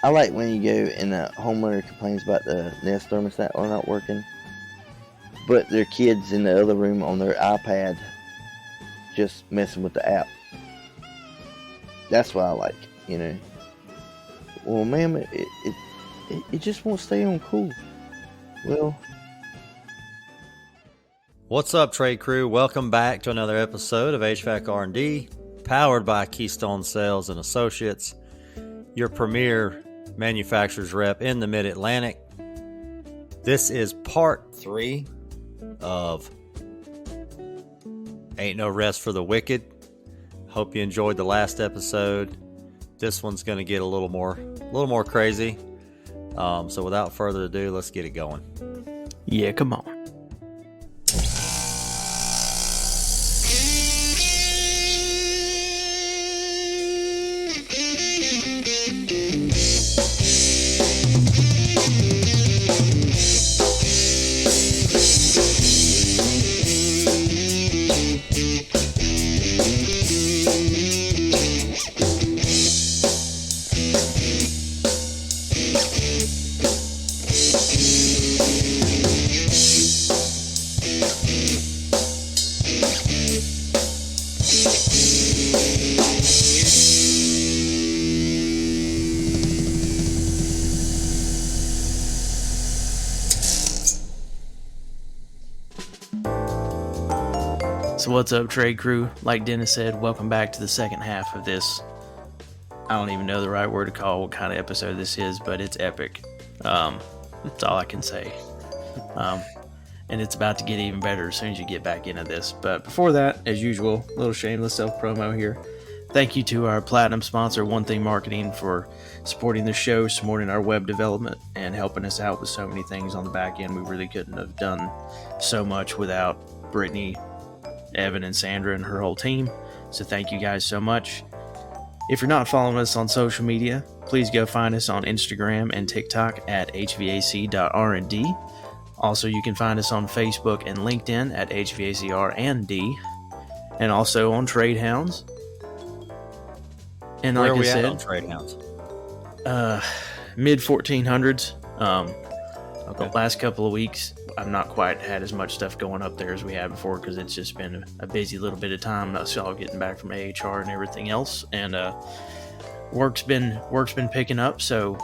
I like when you go and the homeowner complains about the Nest thermostat are not working, but their kids in the other room on their iPad just messing with the app. That's what I like, you know. Well, ma'am, it just won't stay on cool. Well, what's up, trade crew? Welcome back to another episode of HVAC R&D, powered by Keystone Sales and Associates, your premier manufacturer's rep in the Mid-Atlantic. This is part 3 of Ain't No Rest for the Wicked. Hope you enjoyed the last episode. This one's going to get a little more crazy. So without further ado, let's get it going. Yeah, come on. So what's up, trade crew? Like Dennis said, welcome back to the second half of this. I don't even know the right word to call what kind of episode this is, but it's epic. That's all I can say. And it's about to get even better as soon as you get back into this. But before that, as usual, a little shameless self-promo here. Thank you to our platinum sponsor, One Thing Marketing, for supporting the show, supporting our web development, and helping us out with so many things on the back end. We really couldn't have done so much without Brittany, Evan, and Sandra and her whole team. So thank you guys so much. If you're not following us on social media, please go find us on Instagram and TikTok at hvac.rnd. Also, you can find us on Facebook and LinkedIn at hvacr&d, and also on Trade Hounds. And where like are we I said, at on Trade Hounds? Mid 1400s. Okay. The last couple of weeks, I've not quite had as much stuff going up there as we had before because it's just been a busy little bit of time. Us all getting back from AHR and everything else, and work's been picking up. So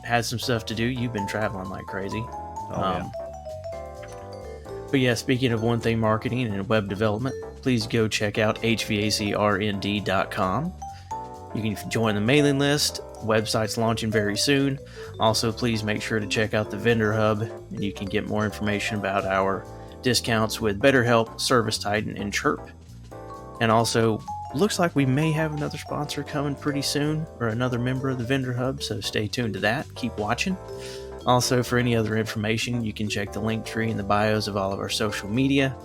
had some stuff to do. You've been traveling like crazy. Yeah. But yeah, speaking of One Thing Marketing and web development, please go check out hvacrnd.com. You can join the mailing list. Website's launching very soon. Also, please make sure to check out the vendor hub, and you can get more information about our discounts with BetterHelp, Service Titan, and Chirp. And also, looks like we may have another sponsor coming pretty soon, or another member of the vendor hub, so stay tuned to that. Keep watching. Also, for any other information, you can check the link tree in the bios of all of our social media.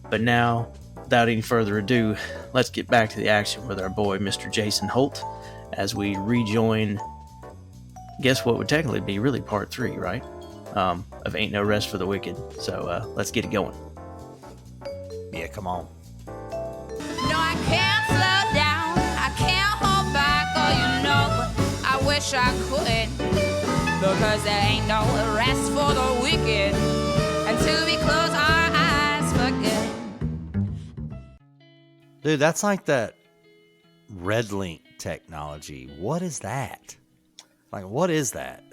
But now, without any further ado, let's get back to the action with our boy, Mr. Jason Holt, as we rejoin, guess what would technically be really part 3, right? Of Ain't No Rest for the Wicked. So let's get it going. Yeah, come on. No, I can't slow down, I can't hold back, oh, you know, I wish I could, because there ain't no rest for the wicked until we close our eyes for good. Dude, that's like that red link technology. What is that? Like, what is that?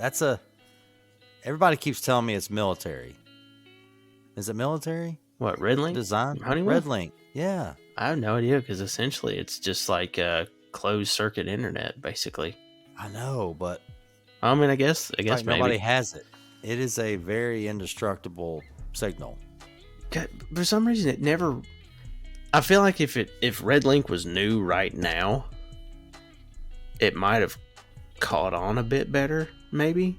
Everybody keeps telling me it's military. Is it military? What, Red Link? Design? Honeywell? Red link. Yeah. I have no idea, because essentially it's just like closed circuit internet, basically. I know, but I mean, I guess like maybe. nobody has it. It is a very indestructible signal. For some reason, it never. I feel like if Red Link was new right now, it might have caught on a bit better, maybe.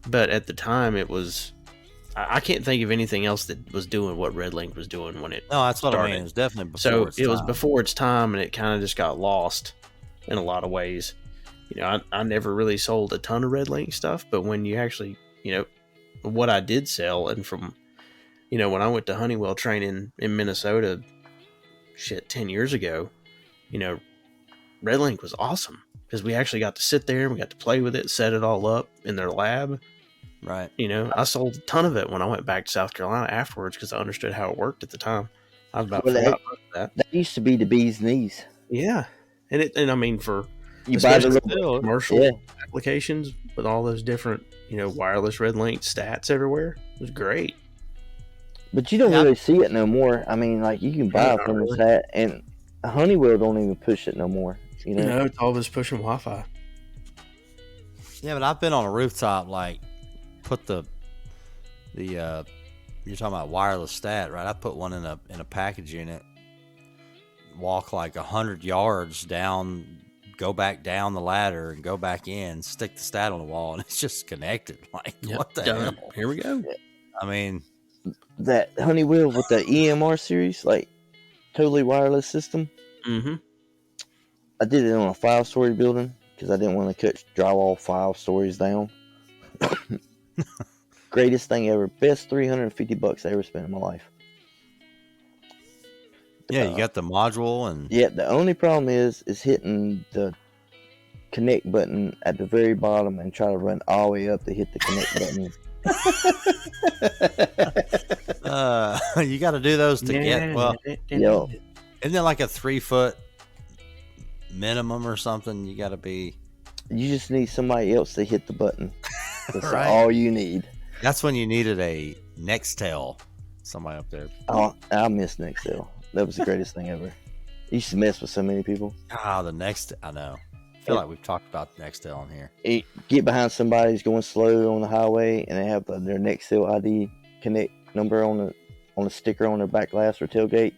But at the time, it was. I can't think of anything else that was doing what Red Link was doing when it. No, that's what started. I mean. It was definitely before. So its it was time. before its time, and it kind of just got lost in a lot of ways. You know, I never really sold a ton of Red Link stuff, but when you actually, you know, what I did sell, and from, you know, when I went to Honeywell training in Minnesota, 10 years ago, you know, Redlink was awesome because we actually got to sit there and we got to play with it, set it all up in their lab. Right. You know, I sold a ton of it when I went back to South Carolina afterwards because I understood how it worked at the time. I was about Well, forgot about that. That used to be the bee's knees. Yeah, and I mean for You buy the especially little commercial yeah. applications with all those different, you know, wireless Redlink stats everywhere. It was great. But you don't Yeah. really see it no more. I mean, like you can buy No, a not thermostat, and Honeywell don't even push it no more. You know, No, it's all just pushing Wi-Fi. Yeah, but I've been on a rooftop, like, put the you're talking about wireless stat, right? I put one in a package unit, walk like 100 yards down, go back down the ladder and go back in, stick the stat on the wall, and it's just connected. Like, what the done. hell? Here we go. I mean, that Honeywell with the EMR series, like totally wireless system. Mm-hmm. I did it on a 5-story building because I didn't want to cut drywall 5 stories down. Greatest thing ever. Best $350 I ever spent in my life. yeah, you got the module and Yeah, the only problem is hitting the connect button at the very bottom and try to run all the way up to hit the connect button. you got to do those to get, well, Yo, isn't it like a 3-foot minimum or something? You got to be. you just need somebody else to hit the button. That's Right. all you need. That's when you needed a Nextel. Somebody up there. Oh, I miss Nextel. That was the greatest thing ever. I used to mess with so many people. Ah, the next. I know. I feel like we've talked about Nextel in here. You get behind somebody who's going slow on the highway, and they have their Nextel ID connect number on the sticker on their back glass or tailgate.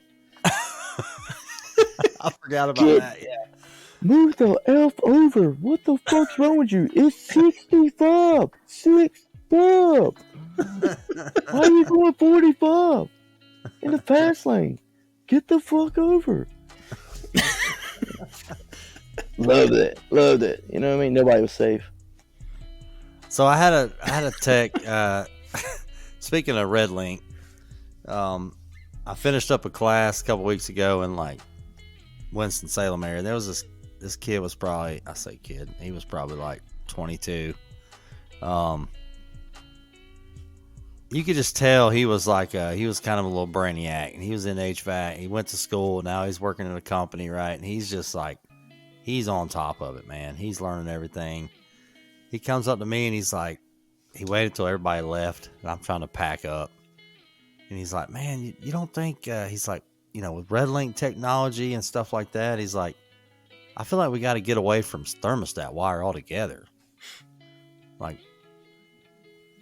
I forgot about Get- that. Yeah. Move the F over. What the fuck's wrong with you? It's 65. 65. Why are you going 45 in the fast lane? Get the fuck over. Loved it. Loved it. You know what I mean? Nobody was safe. So I had a tech. Speaking of Redlink, I finished up a class a couple weeks ago in like Winston-Salem area. There was this kid was probably, I say kid, he was probably like 22. You could just tell he was like he was kind of a little brainiac, and he was in HVAC. He went to school. Now he's working in a company, right? And he's just like, he's on top of it, man. He's learning everything. He comes up to me and he's like, he waited till everybody left, and I'm trying to pack up. And he's like, man, you don't think, he's like, you know, with Redlink technology and stuff like that, he's like, I feel like we got to get away from thermostat wire altogether. Like,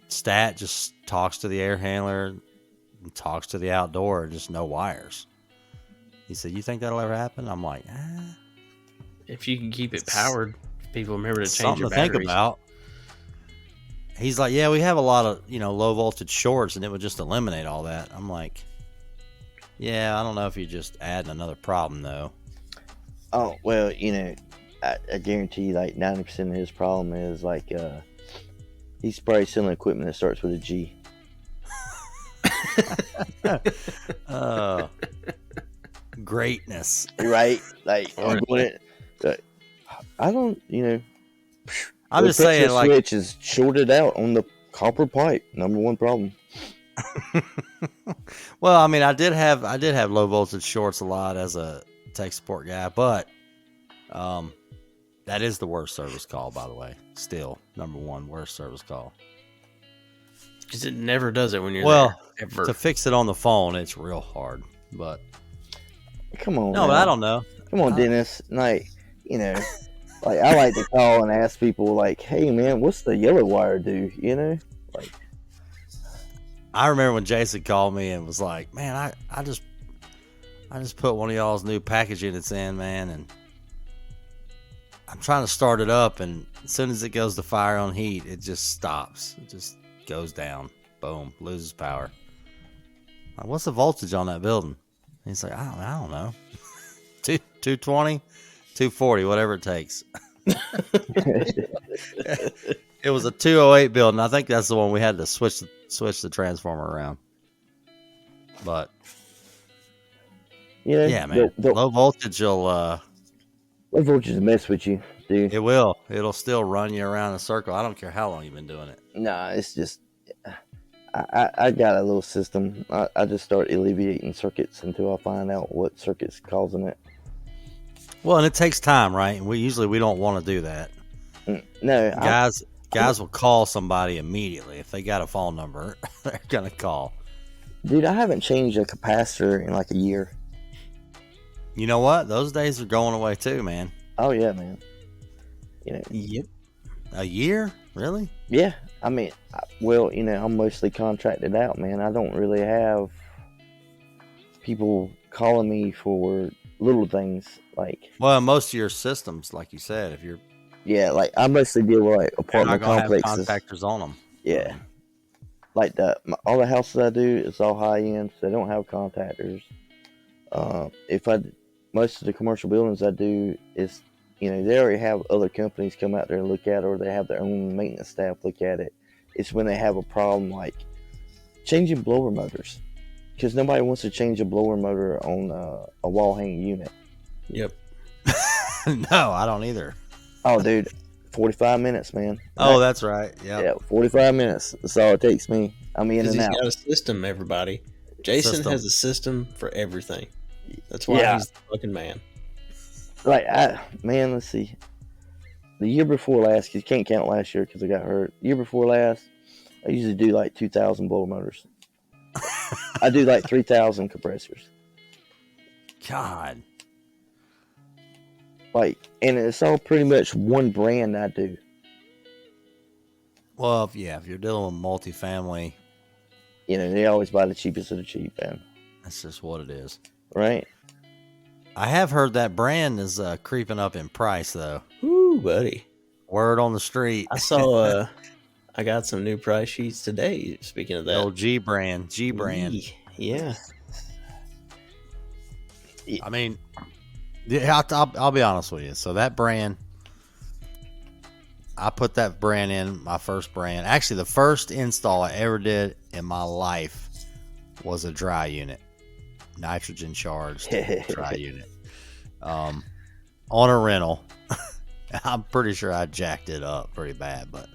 stat just talks to the air handler, and talks to the outdoor, just no wires. He said, you think that'll ever happen? I'm like, If you can keep it powered, people remember to change something your to think batteries. about. He's like, yeah, we have a lot of, you know, low voltage shorts, and it would just eliminate all that. I'm like, yeah, I don't know if you're just adding another problem, though. Oh, well, you know, I guarantee you like 90% of his problem is like he's probably selling equipment that starts with a G. Greatness. Right? Like, I'm doing it. I don't, you know. I'm the just saying, pressure like, switch is shorted out on the copper pipe. Number one problem. well, I mean, I did have low voltage shorts a lot as a tech support guy, but that is the worst service call, by the way. Still, number one worst service call. Because it never does it when you're Well, there. Ever. to fix it on the phone, it's real hard. But Come on. no, man. but I don't know. Come on, Dennis. Like, you know, like I like to call and ask people, like, "Hey, man, what's the yellow wire do?" You know, like. I remember when Jason called me and was like, "Man, I just put one of y'all's new package units in, man, and I'm trying to start it up, and as soon as it goes to fire on heat, it just stops. It just goes down. Boom, loses power. Like, what's the voltage on that building?" And he's like, I don't know. 220, 240, whatever it takes. It was a 208 building. I think that's the one we had to switch the transformer around. But You know, yeah, man, low voltage will. like low voltage will mess with you, dude. It will. It'll still run you around in a circle. I don't care how long you've been doing it. Nah, it's just I got a little system. I just start alleviating circuits until I find out what circuit's causing it. Well, and it takes time, right? And we don't want to do that. No, Guys will call somebody immediately if they got a phone number. They're gonna call. Dude, I haven't changed a capacitor in like a year. You know what? Those days are going away too, man. Oh yeah, man. You know. Yep. A year? Really? Yeah. I mean, well, you know, I'm mostly contracted out, man. I don't really have people calling me for little things like. Well, most of your systems, like you said, if you're like I mostly deal with like not apartment gonna have complexes. contactors on them. Yeah. Like all the houses I do is all high end, so they don't have contactors. Most of the commercial buildings I do is, you know, they already have other companies come out there and look at it, or they have their own maintenance staff look at it. It's when they have a problem like changing blower motors, because nobody wants to change a blower motor on a wall hanging unit. Yep. No, I don't either. Oh, dude, 45 minutes, man. Oh, that's right. Yep. Yeah, 45 minutes. That's all it takes me. I'm in and He's out. got a system, everybody. Jason System. has a system for everything. That's why he's the fucking man. Like, let's see. The year before last, because you can't count last year because I got hurt. The year before last, I usually do like 2,000 blower motors. I do like 3,000 compressors. God. Like, and it's all pretty much one brand I do. Well, if you're dealing with multifamily, You know, they always buy the cheapest of the cheap, man. that's just what it is. Right? I have heard that brand is creeping up in price, though. Ooh, buddy. Word on the street. I saw I got some new price sheets today. Speaking of The that. old G brand. Yeah. I mean, yeah, I'll be honest with you. So that brand, I put that brand in, my first brand. Actually, the first install I ever did in my life was a dry unit, nitrogen charged dry unit, on a rental. I'm pretty sure I jacked it up pretty bad, but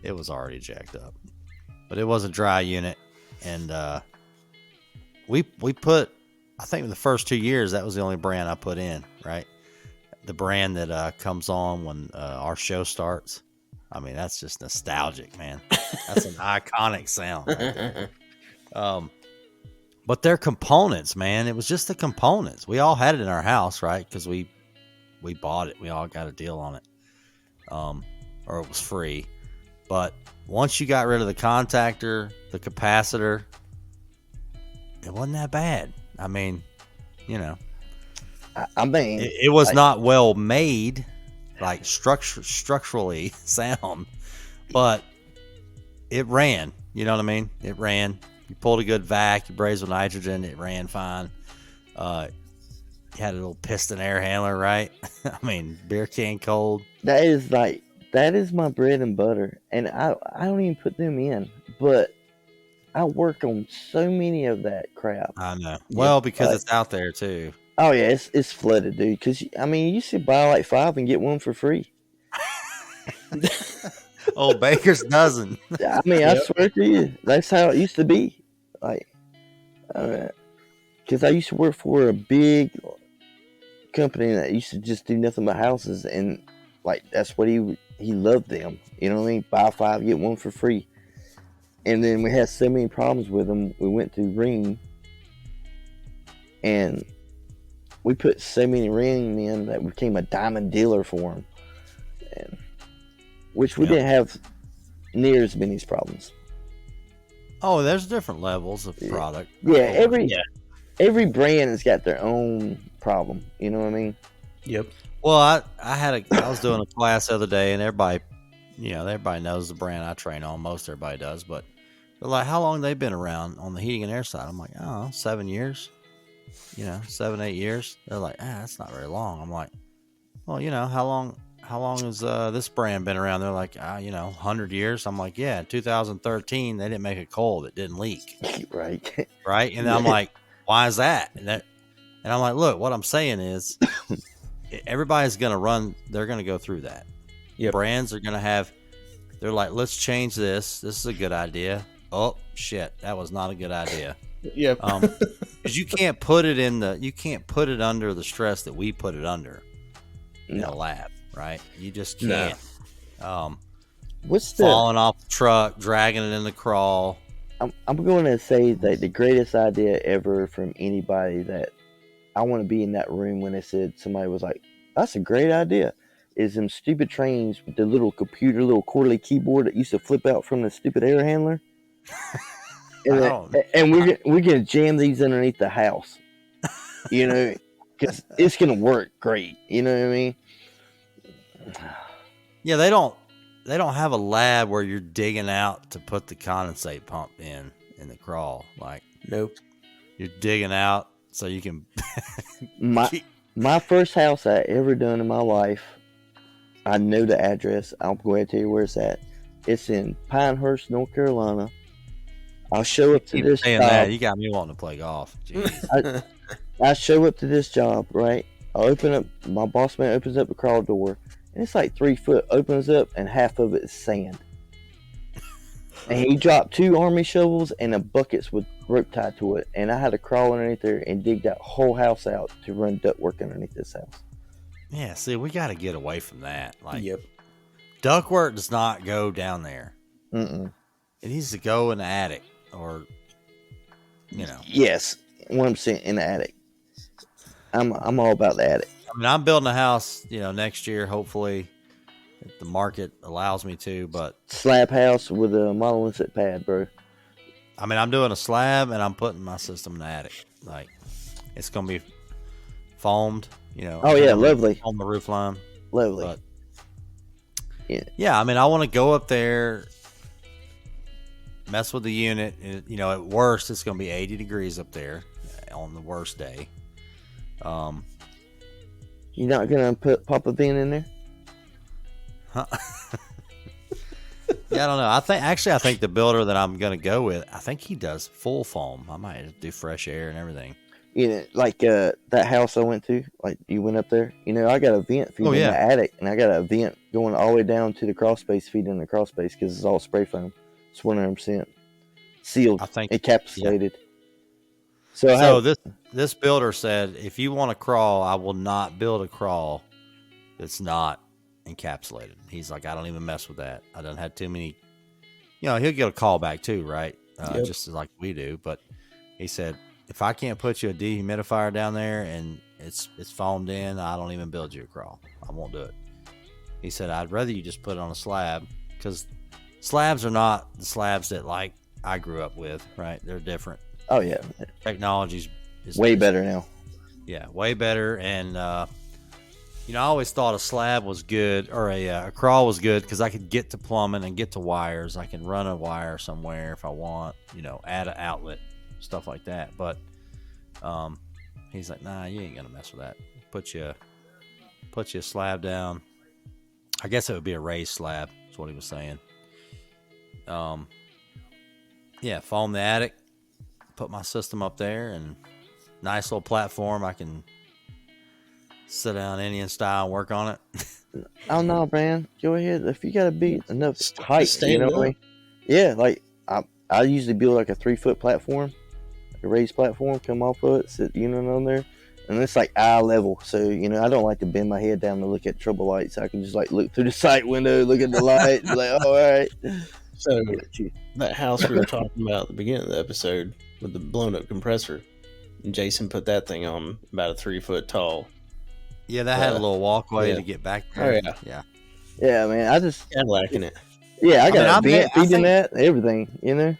it was already jacked up. But it was a dry unit, and we put, I think the first 2 years, that was the only brand I put in, right? The brand that comes on when our show starts. I mean, that's just nostalgic, man. That's an iconic sound right there. But their components, man, it was just the components. We all had it in our house, right? Because we bought it. We all got a deal on it. Or it was free. But once you got rid of the contactor, the capacitor, it wasn't that bad. I mean, you know, I mean, it was not well made, like structurally sound, but it ran. You know what I mean? It ran. You pulled a good vac, you brazed with nitrogen, it ran fine. You had a little piston air handler, right? I mean, beer can cold. that is my bread and butter, and I don't even put them in, but I work on so many of that crap. I know. Well, because it's out there too. Oh yeah, it's flooded, dude. Because I mean, you should buy like 5 and get one for free. Oh, Baker's dozen. I mean, I swear to you, that's how it used to be. Like, because I used to work for a big company that used to just do nothing but houses, and like that's what he loved them. You know what I mean? Buy 5, get one for free. And then we had so many problems with them. We went to Ring, and we put so many Ring in that we became a diamond dealer for them, and which we didn't have near as many problems. Oh, there's different levels of product. Yeah, every brand has got their own problem. You know what I mean? Yep. Well, I was doing a class the other day, and everybody knows the brand I train on. Most everybody does, but they're like, how long they been around on the heating and air side? I'm like, I don't know, 7 years. 7, 8 years. They're like, that's not very long. I'm like, well, how long has this brand been around? They're like, 100 years. I'm like, yeah, in 2013 they didn't make a coal that didn't leak. Right. Right. And I'm like, why is that? And I'm like, look, what I'm saying is everybody's going to run. They're going to go through that. Yep. Brands are going to have. They're like, let's change this. This is a good idea. Oh shit, that was not a good idea. Yep. Because you can't put it under the stress that we put it under in a lab, right? You just can't. What's the? Falling off the truck, dragging it in the crawl. I'm going to say that the greatest idea ever from anybody that I want to be in that room when they said somebody was like, "That's a great idea." Is them stupid trains with the little computer, little quarterly keyboard that used to flip out from the stupid air handler. And we're gonna jam these underneath the house, you know, because it's gonna work great. You know what I mean? Yeah, they don't have a lab where you're digging out to put the condensate pump in the crawl. Like, nope. You're digging out so you can. My first house I ever done in my life. I know the address. I'll go ahead and tell you where it's at. It's in Pinehurst, North Carolina. I'll show up to this job. That. You got me wanting to play golf. I show up to this job, right? I open up, my boss man opens up the crawl door, and it's like 3 foot, opens up, and half of it is sand. And he dropped 2 army shovels and a buckets with rope tied to it, and I had to crawl underneath there and dig that whole house out to run ductwork underneath this house. Yeah, see, we got to get away from that. Like, yep. Ductwork does not go down there. Mm-mm. It needs to go in the attic, or, you know. Yes, 100% in the attic. I'm all about the attic. I mean, I'm building a house, next year, hopefully, if the market allows me to. But slab house with a monolithic pad, bro. I mean, I'm doing a slab, and I'm putting my system in the attic. Like, it's gonna be foamed. Oh yeah, lovely on the roof line. Lovely. But yeah. I mean, I want to go up there, mess with the unit. At worst, it's going to be 80 degrees up there on the worst day. You're not gonna pop a vent in there? Yeah, I don't know. I think the builder that I'm going to go with, I think he does full foam. I might do fresh air and everything. Like that house I went to, like you went up there, I got a vent feeding in the attic, and I got a vent going all the way down to the crawl space feeding the crawl space because it's all spray foam. It's 100% sealed, encapsulated. Yeah. So this builder said, if you want to crawl, I will not build a crawl that's not encapsulated. He's like, I don't even mess with that. I done had too many, he'll get a call back too, right? Just like we do. But he said, if I can't put you a dehumidifier down there and it's foamed in, I don't even build you a crawl. I won't do it. He said, I'd rather you just put it on a slab, because slabs are not the slabs that like I grew up with, right? They're different. Oh yeah, technology's is way better now. Yeah, way better. And I always thought a slab was good, or a crawl was good, because I could get to plumbing and get to wires. I can run a wire somewhere if I want. Add an outlet. Stuff like that. But he's like, nah, you ain't gonna mess with that. Put you a slab down. I guess it would be a raised slab, is what he was saying. Yeah, foam the attic, put my system up there, and nice little platform. I can sit down Indian style and work on it. Oh no, man, go ahead. If you gotta be enough height, yeah, like I usually build like a 3-foot platform, a raised platform, come off of it, sit on there, and it's like eye level. So I don't like to bend my head down to look at trouble lights. I can just like look through the sight window, look at the light, and like, oh, all right. So that house we were talking about at the beginning of the episode with the blown up compressor, and Jason put that thing on about a 3 foot tall. Yeah, that had a little walkway to get back there. Oh yeah, man. I just liking it. Yeah, I got a vent feeding that, everything,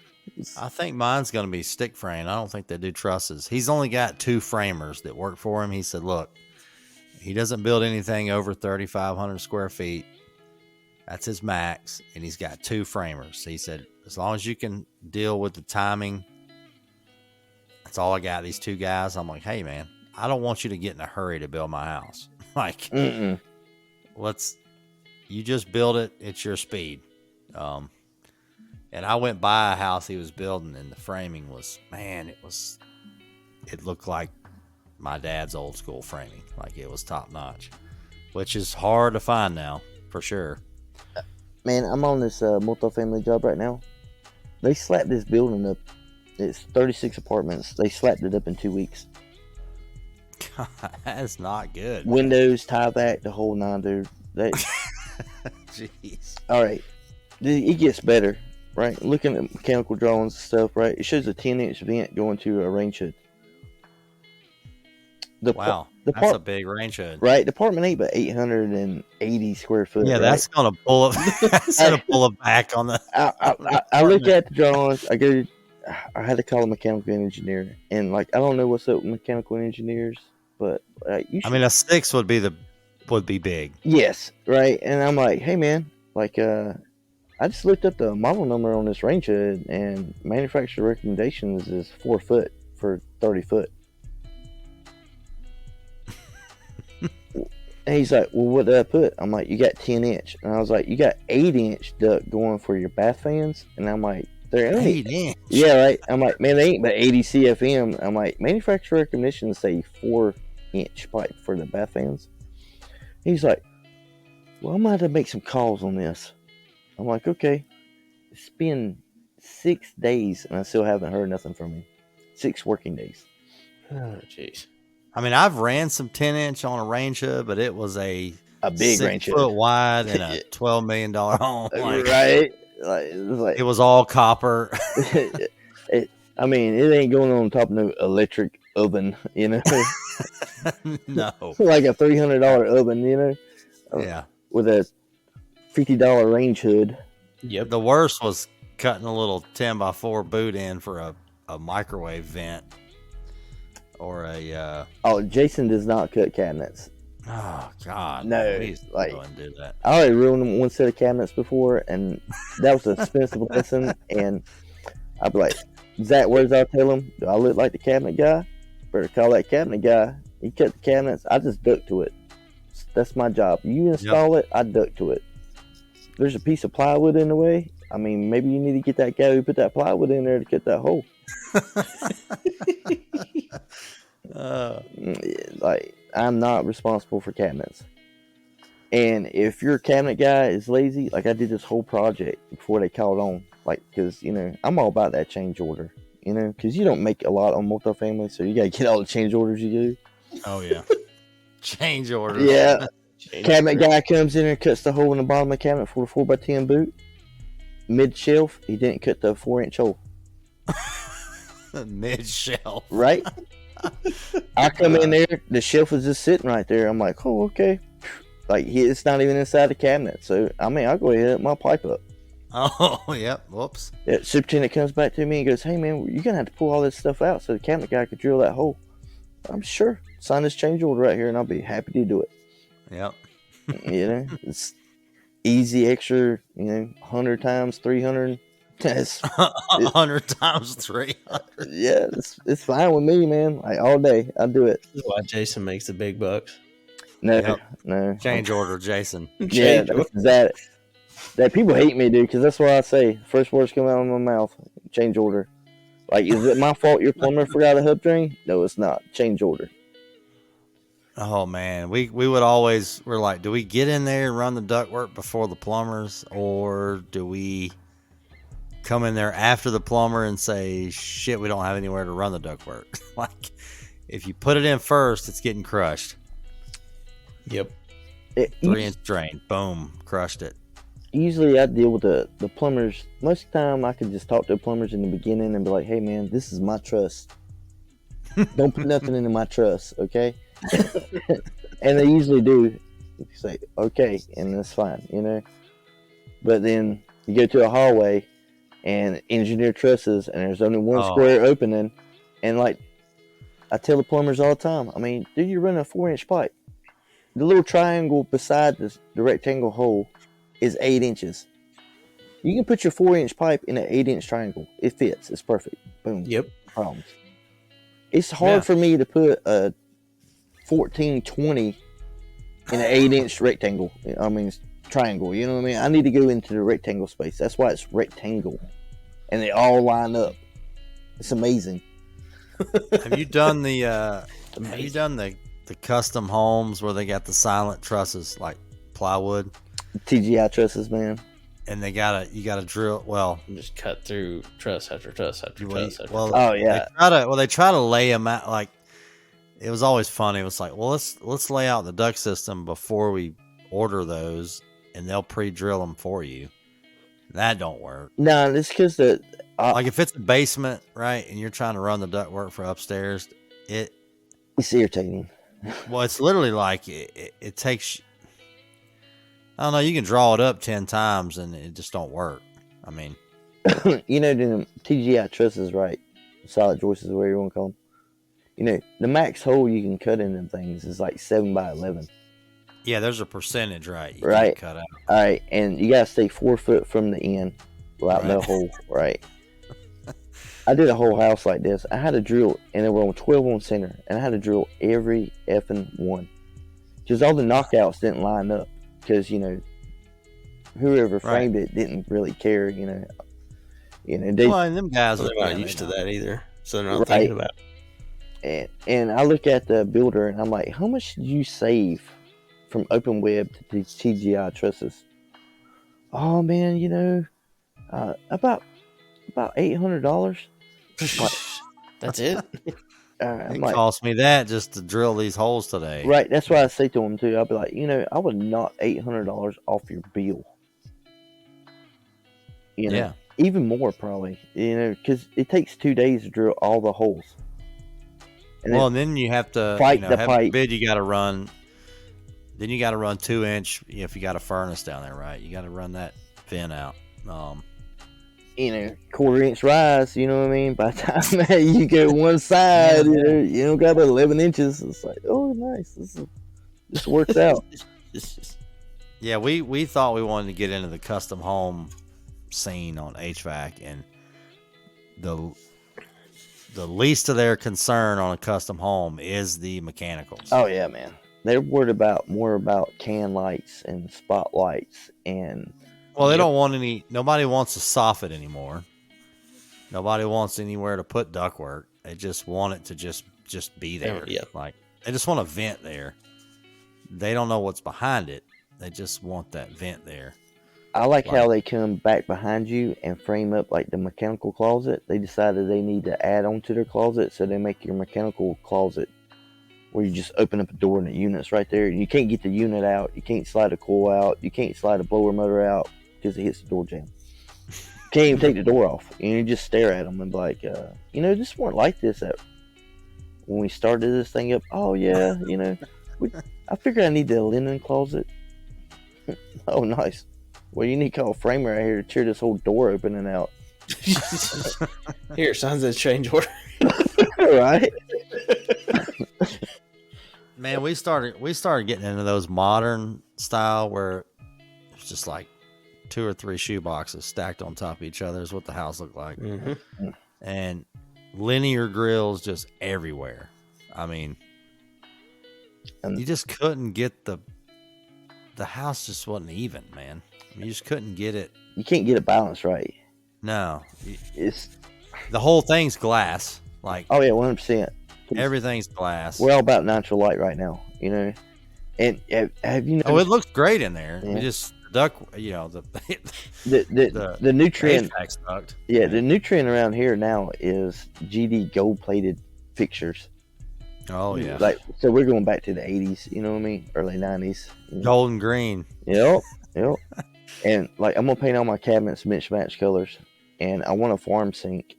I think mine's going to be stick frame. I don't think they do trusses. He's only got 2 framers that work for him. He said, look, he doesn't build anything over 3,500 square feet. That's his max. And he's got 2 framers. He said, as long as you can deal with the timing, that's all I got, these 2 guys. I'm like, hey, man, I don't want you to get in a hurry to build my house. Like, you just build it. It's your speed. And I went by a house he was building, and the framing was, man, it looked like my dad's old school framing. Like, it was top notch. which is hard to find now, for sure. Man, I'm on this multifamily job right now. They slapped this building up. It's 36 apartments. They slapped it up in 2 weeks. God, that's not good. Windows, tie back, the whole nine, dude. Jeez. All right. It gets better, right? Looking at mechanical drawings and stuff, right? It shows a 10-inch vent going to a range hood. Wow, that's a big range hood. Right? The apartment ain't but 880 square foot. Yeah, right? that's gonna pull up. That's gonna pull it back on the. I look at the drawings. I had to call a mechanical engineer, and like I don't know what's up with mechanical engineers, but you should. I mean, a 6 would be big. Yes, right. And I'm like, hey man, like I just looked up the model number on this range hood, and manufacturer recommendations is 4 foot for 30 foot. And he's like, well, what did I put? I'm like, you got 10-inch. And I was like, you got 8-inch duct going for your bath fans? And I'm like, they're only 8-inch. Yeah, right. I'm like, man, they ain't but 80 CFM. I'm like, manufacturer recommendations say 4-inch pipe for the bath fans. He's like, well, I'm going to have to make some calls on this. I'm like, okay. It's been 6 days, and I still haven't heard nothing from him. 6 working days. Oh, jeez. I mean, I've ran some 10-inch on a range hood, but it was a big range hood. 6 foot wide and a $12 million home. Right? It was all copper. I mean, it ain't going on top of no electric oven, you know? No. Like a $300 oven, you know? Yeah. With a $50 range hood. Yep. The worst was cutting a little 10x4 boot in for a microwave vent. Or a Jason does not cut cabinets. Oh God, no! Please like go and do that. I already ruined one set of cabinets before, and that was an expensive lesson. And I'd be like, Zach, where's I tell him? Do I look like the cabinet guy? Better call that cabinet guy. He cut the cabinets. I just duck to it. That's my job. You install it, I duck to it. There's a piece of plywood in the way. I mean, maybe you need to get that guy who put that plywood in there to cut that hole. Like, I'm not responsible for cabinets. And if your cabinet guy is lazy, like I did this whole project before they called on, like, because, you know, I'm all about that change order, you know, because you don't make a lot on multifamily, so you got to get all the change orders you do. Oh, yeah. Change orders. Yeah. Cabinet guy comes in and cuts the hole in the bottom of the cabinet for a 4x10 boot. Mid shelf, he didn't cut the 4-inch hole. Mid shelf. Right? I come in there, the shelf is just sitting right there. I'm like, oh, okay. Like, it's not even inside the cabinet. So, I mean, I'll go ahead and hook my pipe up. Oh, yep. Whoops. Yeah, superintendent comes back to me and goes, hey, man, you're going to have to pull all this stuff out so the cabinet guy could drill that hole. I'm sure. Sign this change order right here, and I'll be happy to do it. Yep. You know, it's easy, extra, you know, 100 times 300. 100 times 300. Yeah, it's fine with me, man. Like, all day, I do it. That's why Jason makes the big bucks. No, no. Change order, Jason. Yeah, that people hate me, dude, because that's what I say. First words come out of my mouth. Change order. Like, is it my fault your plumber forgot a hub drain? No, it's not. Change order. Oh man, we're like, do we get in there and run the ductwork before the plumbers, or do we come in there after the plumber and say, shit, we don't have anywhere to run the ductwork? Like, if you put it in first, it's getting crushed. Yep. 3-inch drain, boom, crushed it. Usually I deal with the plumbers. Most of the time I can just talk to the plumbers in the beginning and be like, hey man, this is my truss. Don't put nothing into my truss, okay? And they usually do say, okay, and that's fine, you know? But then you go to a hallway and engineer trusses and there's only one square opening, and like I tell the plumbers all the time, I mean, dude, you're running a 4-inch pipe. The little triangle beside the rectangle hole is 8 inches. You can put your 4-inch pipe in an 8-inch triangle. It fits. It's perfect. Boom. Yep. Problems. It's hard for me to put a 1420 in an 8-inch rectangle. I mean, triangle. You know what I mean? I need to go into the rectangle space. That's why it's rectangle, and they all line up. It's amazing. Have you done the custom homes where they got the silent trusses like plywood, TGI trusses, man. and you gotta drill. Well, Just cut through truss after truss after truss after well, truss. Oh yeah, they try to lay them out like. It was always funny. It was like, well, let's lay out the duct system before we order those, and they'll pre-drill them for you. That don't work. no, it's because Like if it's a basement, right, and you're trying to run the duct work for upstairs, it's irritating. well, it's literally like it takes. I don't know. You can draw it up 10 times, and it just don't work. I mean, You know, the TGI trusses, right? Solid joists is whatever you want to call them. You know, the max hole you can cut in them things is like 7 by 11. yeah, there's a percentage, right? You Right. can't cut out. All right, and you gotta stay 4 foot from the end without no Right. hole. Right. I did a whole house like this. I had to drill, and there were 12 on center, and I had to drill every effing one because all the knockouts didn't line up. Because whoever framed it didn't really care. They Well, and them guys They're are not used to that either, so they're not Right. thinking about it. and I look at the builder, and I'm like, how much did you save from open web to these TGI trusses? Oh man, about $800. That's it. I'm It like, cost me that just to drill these holes today. right. That's why I say to them too. I'll be like, I would knock $800 off your bill. Yeah. Even more probably. Because it takes 2 days to drill all the holes. And Well, and then you have to Fight the have pipe. a bid. You got to run. Then you got to run 2-inch. If you got a furnace down there, right? You got to run that fin out. 1/4 inch rise. You know what I mean? By the time you go one side, you don't got about 11 inches. It's like, oh, nice. This works out. Yeah, we thought we wanted to get into the custom home scene on HVAC, and the least of their concern on a custom home is the mechanicals. Oh yeah, man. They're worried more about can lights and spotlights and. Well, they don't want any. Nobody wants a soffit anymore. Nobody wants anywhere to put ductwork. They just want it to just be there. Yeah. Like they just want a vent there. They don't know what's behind it. They just want that vent there. I like how they come back behind you and frame up like the mechanical closet. They decided they need to add on to their closet, so they make your mechanical closet where you just open up a door and the unit's right there. You can't get the unit out. You can't slide a coil out. You can't slide a blower motor out because it hits the door jamb. You can't even take the door off. And you just stare at them and be like, this weren't like this when we started this thing up. Oh, yeah, I figured I need the linen closet. Oh, nice. Well, you need to call a framer out here to tear this whole door open and out. Here, signs that change order. Right? Man, we started getting into those modern style where it's just like 2 or 3 shoe boxes stacked on top of each other is what the house looked like. Mm-hmm. And linear grills just everywhere. I mean, And- you just couldn't get the house just wasn't even, man. You just couldn't get it. You can't get it balanced right. No, It's the whole thing's glass. Like Oh, yeah, 100%. everything's glass. We're all about natural light right now, And have you Oh, it looks great in there. Yeah. We just duck, the the new trend? HVAC duct. Yeah, the new trend around here now is GD gold plated fixtures. Oh yeah, Like, so we're going back to the 80s, you know what I mean? Early 90s. golden green. Yep. And like, I'm gonna paint all my cabinets mismatch colors, and I want a farm sink.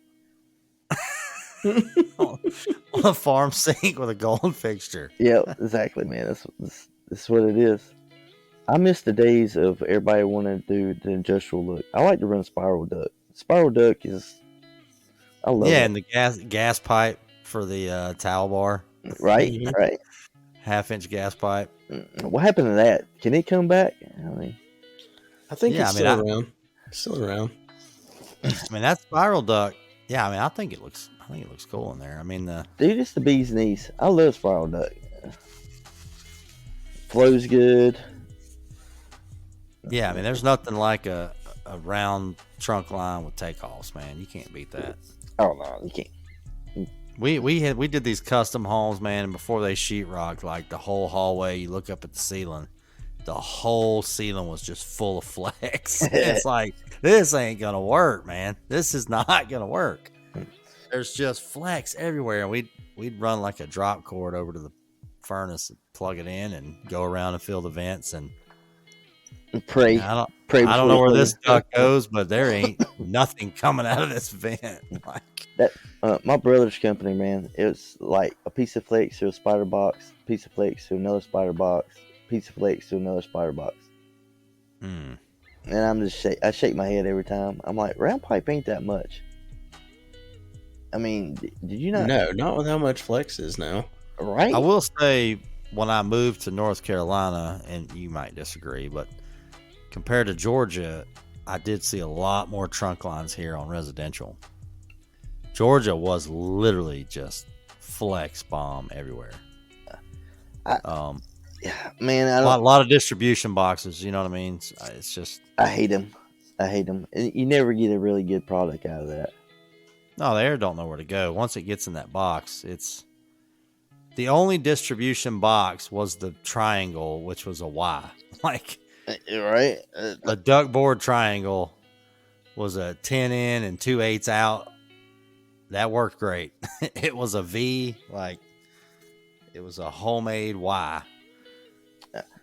On a farm sink with a gold fixture. Yeah, exactly, man. That's what it is. I miss the days of everybody wanting to do the industrial look. I like to run spiral duct. Spiral duct I love Yeah, it. and the gas pipe for the towel bar, Right, Mhm. right. 1/2-inch gas pipe. What happened to that? Can it come back? I mean, I think Yeah, it's I mean, still around. Still around. I mean that spiral duct. Yeah, I mean I think it looks cool in there. I mean dude, it's the bee's knees. I love spiral duct. Flows good. yeah, I mean there's nothing like a round trunk line with takeoffs, man. You can't beat that. Oh no, you can't. We did these custom homes, man, and before they sheetrocked, like the whole hallway, you look up at the ceiling, the whole ceiling was just full of flex. It's like, this ain't gonna work, man. This is not gonna work. There's just flex everywhere, and we'd run like a drop cord over to the furnace and plug it in and go around and fill the vents and Pray. I Pray don't know where before this duck goes, but there ain't nothing coming out of this vent. Like, that. My brother's company, man. It was like a piece of flakes to a spider box, piece of flakes to another spider box, piece of flakes to another spider box. And I'm just I shake my head every time. I'm like, round pipe ain't that much. I mean, did you not? No, not with how much flex is now. Right. I will say, when I moved to North Carolina, and you might disagree, but compared to Georgia, I did see a lot more trunk lines here on residential. Georgia was literally just flex bomb everywhere. Yeah, man, I A don't. lot of distribution boxes, you know what I mean? It's just, I hate them. You never get a really good product out of that. no, the air don't know where to go. Once it gets in that box, it's the only distribution box was the triangle, which was a Y. Like, Right. the duckboard triangle was a 10 in and 2/8 out. That worked great. It was a V, like it was a homemade Y.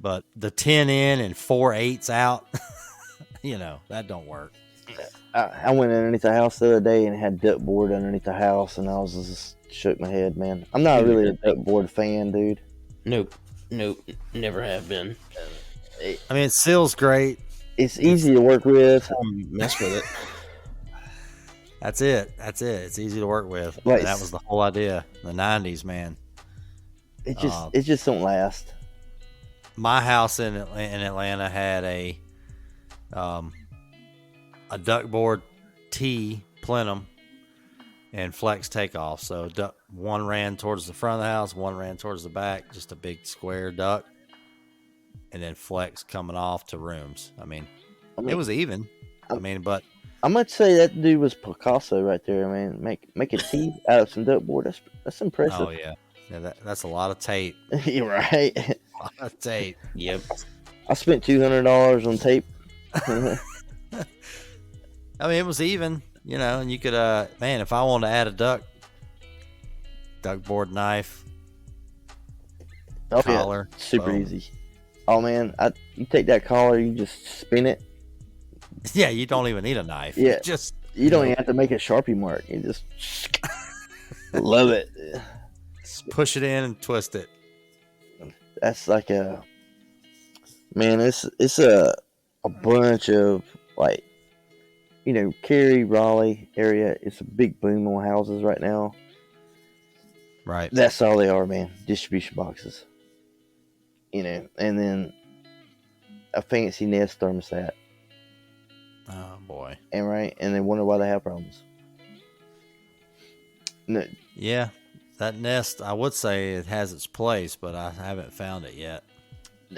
But the 10 in and 4/8 out, that don't work. I went underneath the house the other day and had duckboard underneath the house, and I was just shook my head, man. I'm not really a duckboard fan, dude. Nope, never have been. I mean, it seals great. It's easy to work with. Mess with it. That's it. It's easy to work with. Right. That was the whole idea. The 90s, man. It just don't last. My house in Atlanta had a duckboard T plenum and flex takeoff. So one ran towards the front of the house, one ran towards the back, just a big square duck, and then flex coming off to rooms. I mean, it was even. But I might say that dude was Picasso right there, man. Make a T out of some duckboard. That's impressive. oh yeah, that's a lot of tape. You're right. A lot of tape. Yep. I spent $200 on tape. I mean, it was even, and you could, man, if I wanted to add a duckboard knife, collar, super boom. easy. Oh man, you take that collar, you just spin it. Yeah, you don't even need a knife. Yeah. You don't even have to make a Sharpie mark. You just love it. push it in and twist it. That's like it's a bunch of like, Cary, Raleigh area. It's a big boom on houses right now. Right. That's all they are, man. Distribution boxes. And then a fancy Nest thermostat. Oh boy. And they wonder why they have problems. No, Yeah, that Nest, I would say it has its place, but I haven't found it yet.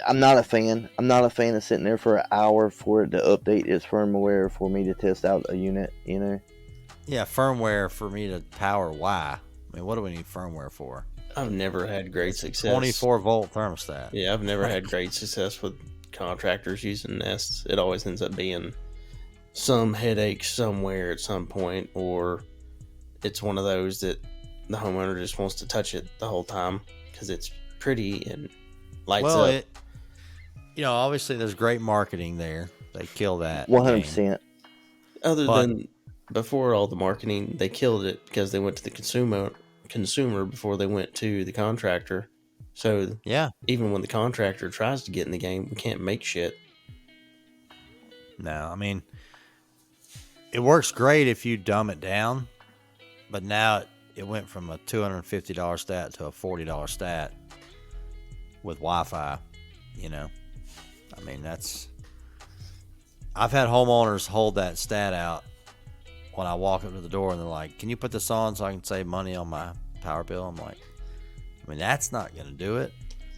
I'm not a fan. I'm not a fan of sitting there for an hour for it to update its firmware for me to test out a unit, Yeah, firmware for me to power Y. I mean, what do we need firmware for? I've never had great success. 24-volt thermostat. Yeah, I've never had great success with contractors using Nests. It always ends up being some headache somewhere at some point, or it's one of those that the homeowner just wants to touch it the whole time because it's pretty and lights up. Obviously there's great marketing there. They kill that. 100%. Other than before all the marketing, they killed it because they went to the consumer before they went to the contractor. So Yeah. even when the contractor tries to get in the game, we can't make shit. No, I mean, it works great if you dumb it down, but now it went from a $250 stat to a $40 stat with Wi-Fi, I mean, I've had homeowners hold that stat out when I walk up to the door and they're like, can you put this on so I can save money on my power bill? I'm like, I mean, that's not going to do it,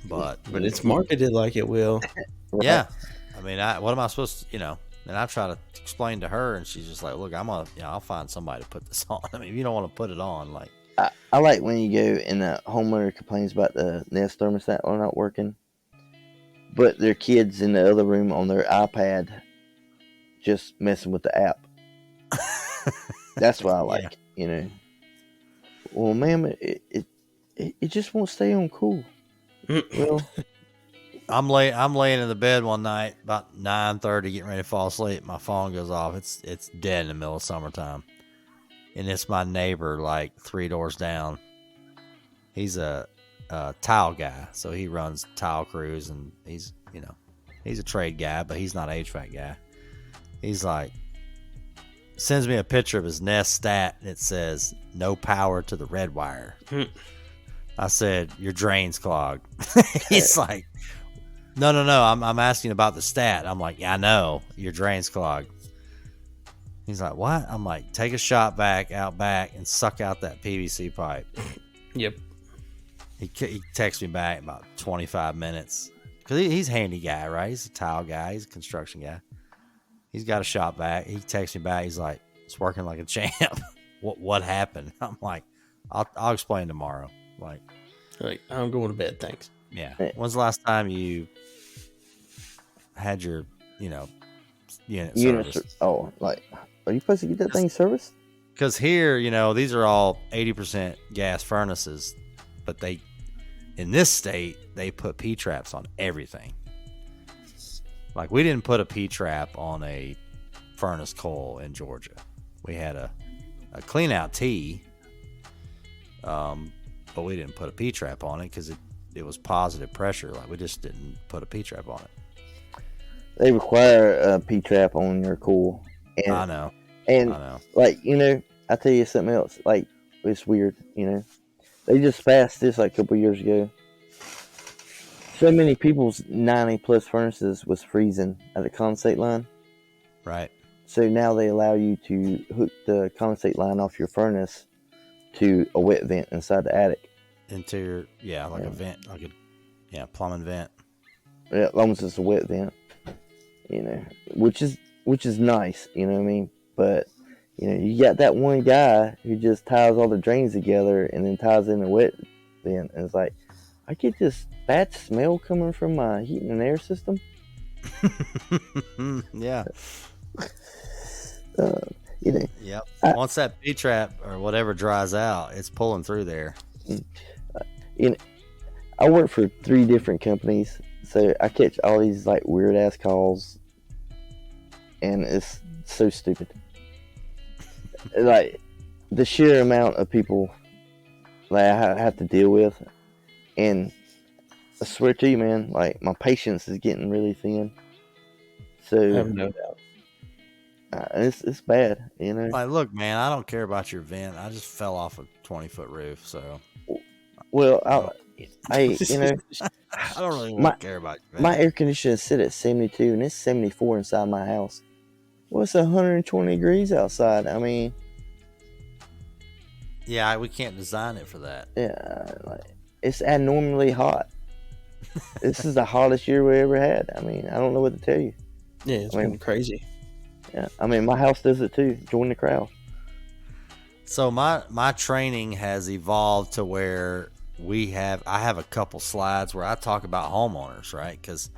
but it's marketed like it will. yeah. I mean, what am I supposed to, and I try to explain to her and she's just like, look, I'll find somebody to put this on. I mean, if you don't want to put it on, like, I like when you go and the homeowner complains about the Nest thermostat not working, but their kids in the other room on their iPad just messing with the app. That's what I like, Well, ma'am, it just won't stay on cool. Well, I'm laying in the bed one night about 9:30, getting ready to fall asleep. My phone goes off. It's dead in the middle of summertime, and it's my neighbor like 3 doors down. He's a tile guy, so he runs tile crews, and he's a trade guy, but he's not an HVAC guy. He's like, sends me a picture of his Nest stat, and it says no power to the red wire. I said, your drain's clogged. He's like, no, I'm asking about the stat. I'm like, yeah, I know, your drain's clogged. He's like, what? I'm like, take a shot vac out back and suck out that PVC pipe. Yep. He texts me back about 25 minutes because he's a handy guy, right? He's a tile guy. He's a construction guy. He's got a shop vac. He texts me back. He's like, it's working like a champ. What happened? I'm like, I'll explain tomorrow. Like, I'm going to bed. Thanks. Yeah. When's the last time you had your unit serviced? Are you supposed to get that thing serviced? Because here, these are all 80% gas furnaces, but in this state, they put P-traps on everything. Like, we didn't put a P-trap on a furnace coil in Georgia. We had a clean-out T, but we didn't put a P-trap on it because it was positive pressure. Like, we just didn't put a P-trap on it. They require a P-trap on your coil. And, I know. And, I tell you something else. Like, it's weird, They just passed this like a couple years ago. So many people's 90-plus furnaces was freezing at the condensate line. Right. So now they allow you to hook the condensate line off your furnace to a wet vent inside the attic. Into your, a vent, plumbing vent. Yeah, as long as it's a wet vent, which is nice, you know what I mean? But, you got that one guy who just ties all the drains together and then ties in a wet vent. And it's like, I get this bad smell coming from my heating and air system. Yeah. Yep. Once that P-trap or whatever dries out, it's pulling through there. I work for 3 different companies, so I catch all these like weird ass calls, and it's so stupid. Like the sheer amount of people that I have to deal with, and I swear to you, man, like my patience is getting really thin. So I have no doubt. It's bad, Like, look, man, I don't care about your vent. I just fell off a 20-foot roof, so. Well, I don't really care about your vent. My air conditioner is set at 72, and it's 74 inside my house. Well, it's 120 degrees outside. I mean, yeah, we can't design it for that. Yeah, it's abnormally hot. This is the hottest year we ever had. I mean, I don't know what to tell you. Yeah, it's been crazy. Yeah, I mean, my house does it too. Join the crowd. So my training has evolved to where I have a couple slides where I talk about homeowners, right? Because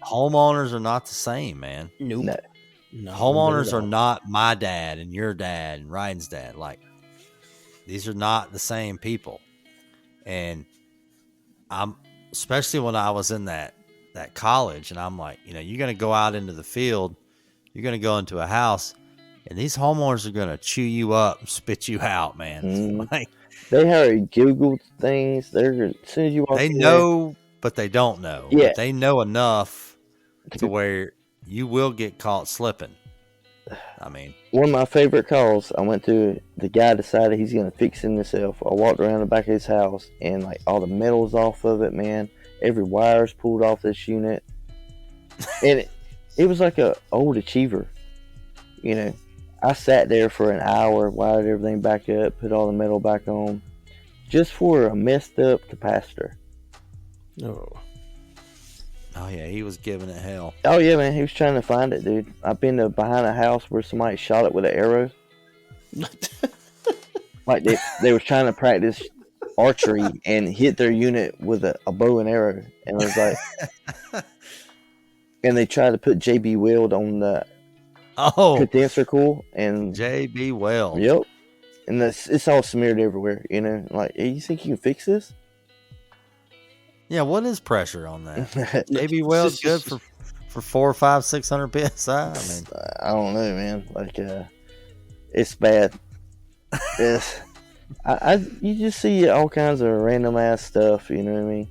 homeowners are not the same, man. Nope. No, homeowners are not my dad and your dad and Ryan's dad. Like, these are not the same people. And especially when I was in that college, and I'm like, you're going to go out into the field, you're going to go into a house, and these homeowners are going to chew you up and spit you out, man. Like, they already Googled things. As soon as you walk in, know, but they don't know. Yeah. But they know enough to where you will get caught slipping. I mean, one of my favorite calls, I went to, the guy decided he's going to fix it himself. I walked around the back of his house, and like all the metal's off of it, man. Every wire's pulled off this unit. And it was like a old achiever. I sat there for an hour, wired everything back up, put all the metal back on, just for a messed up capacitor. Oh yeah, he was giving it hell. Oh yeah, man, he was trying to find it, dude. I've been to behind a house where somebody shot it with an arrow. Like they were trying to practice archery and hit their unit with a bow and arrow, and it was like, and they tried to put JB Weld on the condenser coil, and JB Weld. Yep, and it's all smeared everywhere. You know, like, hey, you think you can fix this? Yeah, what is pressure on that? JB Weld's good for 400, 500, 600 psi. I mean, I don't know, man. Like, it's bad. It's, you just see all kinds of random ass stuff. You know what I mean?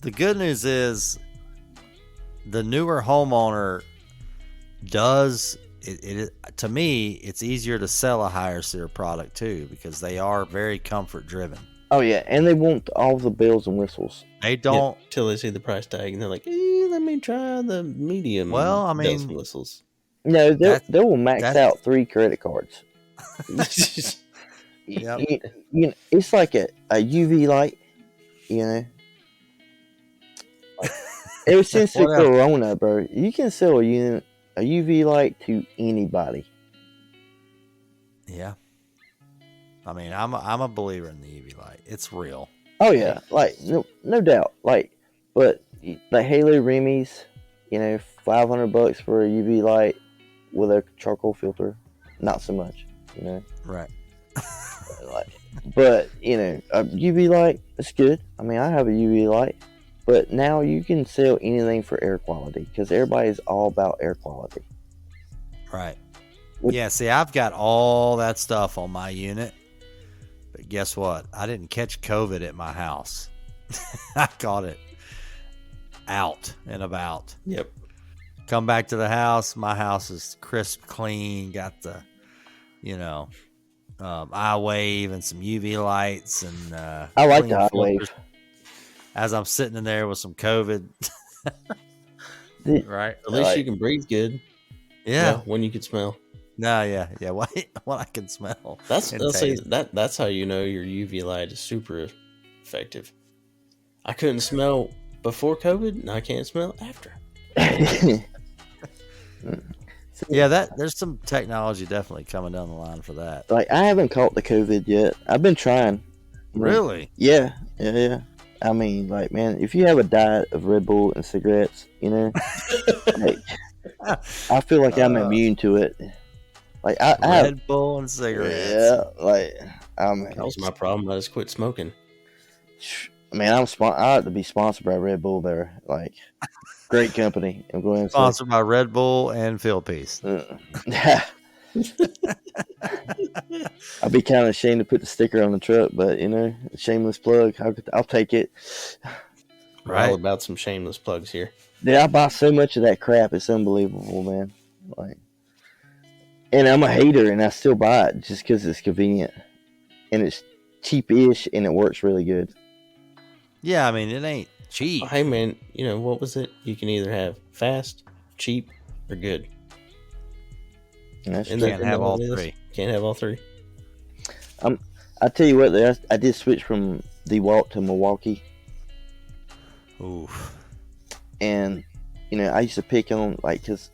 The good news is the newer homeowner does it. To me, it's easier to sell a higher SEER product too, because they are very comfort driven. Oh yeah, and they want all the bells and whistles. They don't till they see the price tag and they're like, let me try the medium. Well, I bells mean, and whistles. No, they will max out 3 credit cards. Yep. You know, it's like a UV light. You know, like, ever since the Corona, bro, you can sell a UV light to anybody. Yeah. I mean, I'm a believer in the UV light. It's real. Oh yeah, like no doubt. Like, but the Halo Remy's, you know, $500 for a UV light with a charcoal filter, not so much. You know, right? Like, but you know, a UV light is good. I mean, I have a UV light, but now you can sell anything for air quality because everybody's all about air quality. Right. Yeah. See, I've got all that stuff on my unit. But guess what? I didn't catch COVID at my house. I caught it out and about. Yep. Come back to the house. My house is crisp, clean. Got the, iWave and some UV lights and I like the iWave. As I'm sitting in there with some COVID. Right. At least you can breathe good. Yeah. When you can smell. No, yeah. What I can smell. That's how you know your UV light is super effective. I couldn't smell before COVID, and I can't smell after. Yeah, there's some technology definitely coming down the line for that. Like, I haven't caught the COVID yet. I've been trying. Really? Yeah. I mean, like, man, if you have a diet of Red Bull and cigarettes, you know, like, I feel like I'm immune to it. Like, I Red Bull and cigarettes. Yeah, like, that was my problem. I just quit smoking. Man, I have to be sponsored by Red Bull there. Like, great company. I'm going sponsored by Red Bull and Phil Peace. I'd be kind of ashamed to put the sticker on the truck, but you know, shameless plug. I'll take it. We're all about some shameless plugs here. Dude, I buy so much of that crap. It's unbelievable, man. Like, and I'm a hater, and I still buy it just because it's convenient, and it's cheap-ish, and it works really good. Yeah, I mean, it ain't cheap. Hey, man, what was it? You can either have fast, cheap, or good. You can't have all three. Can't have all three. I tell you what, I did switch from DeWalt to Milwaukee. Oof. And, I used to pick on, like, because